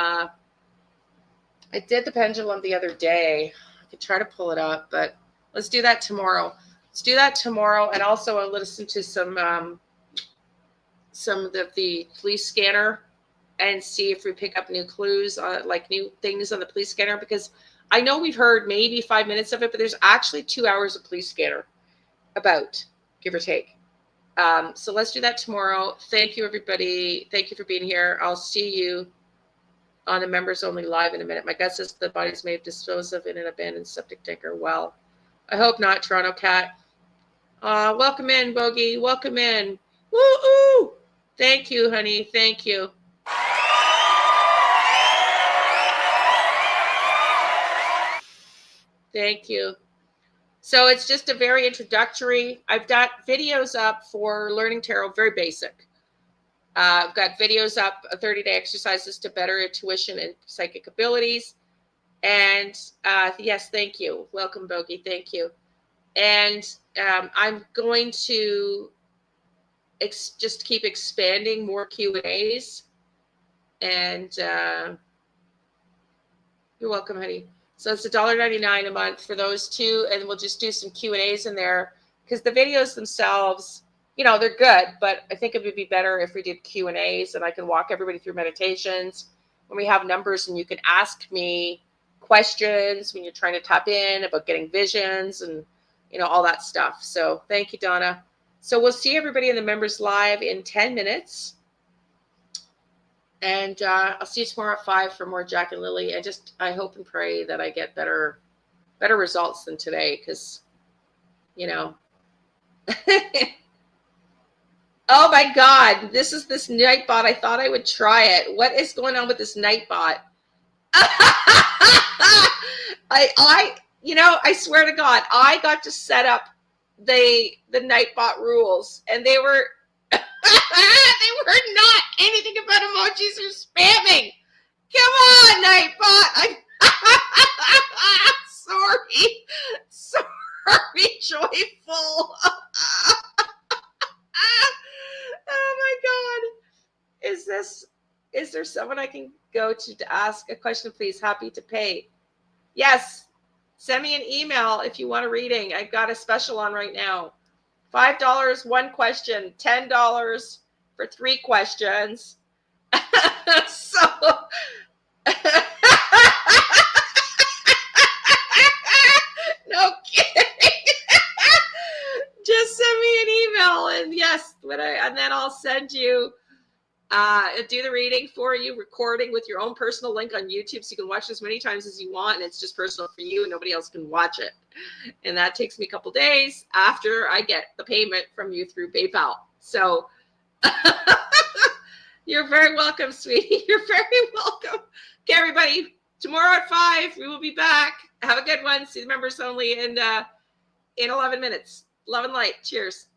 I did the pendulum the other day. I could try to pull it up, but let's do that tomorrow. Let's do that tomorrow. And also I'll listen to some of the police scanner and see if we pick up new clues, like new things on the police scanner, because I know we've heard maybe 5 minutes of it, but there's actually 2 hours of police scanner about, give or take. So let's do that tomorrow. Thank you, everybody. Thank you for being here. I'll see you on the members only live in a minute. My gut says the bodies may have disposed of in an abandoned septic tank or well. I hope not, Toronto Cat. Welcome in, Bogey. Welcome in. Woo-oo! Thank you, honey. Thank you. Thank you. So it's just a very introductory. I've got videos up for learning tarot, very basic. I've got videos up, 30-day exercises to better intuition and psychic abilities. And yes, thank you. Welcome, Bogey. Thank you. And I'm going to just keep expanding more Q&As. And you're welcome, honey. So it's $1.99 a month for those two. And we'll just do some Q&As in there, because the videos themselves, they're good, but I think it would be better if we did Q&As and I can walk everybody through meditations when we have numbers, and you can ask me questions when you're trying to tap in about getting visions and, all that stuff. So thank you, Donna. So we'll see everybody in the members live in 10 minutes. And I'll see you tomorrow at 5 for more Jack and Lily. I hope and pray that I get better results than today, because, you know. Oh my God, this is this Nightbot. I thought I would try it. What is going on with this Nightbot? I swear to God, I got to set up the Nightbot rules, and they were they were not anything about emojis or spamming. Come on, Nightbot. Sorry, Joyful. Oh my God. Is there someone I can go to ask a question, please? Happy to pay. Yes. Send me an email if you want a reading. I've got a special on right now. $5, 1 question, $10 for 3 questions. So no kidding. Just send me an email, and yes, and then I'll send you do the reading for you, recording with your own personal link on YouTube, so you can watch as many times as you want, and it's just personal for you and nobody else can watch it. And that takes me a couple days after I get the payment from you through PayPal. So you're very welcome, sweetie. You're very welcome. Okay, everybody, tomorrow at 5 we will be back. Have a good one. See the members only in 11 minutes. Love and light. Cheers.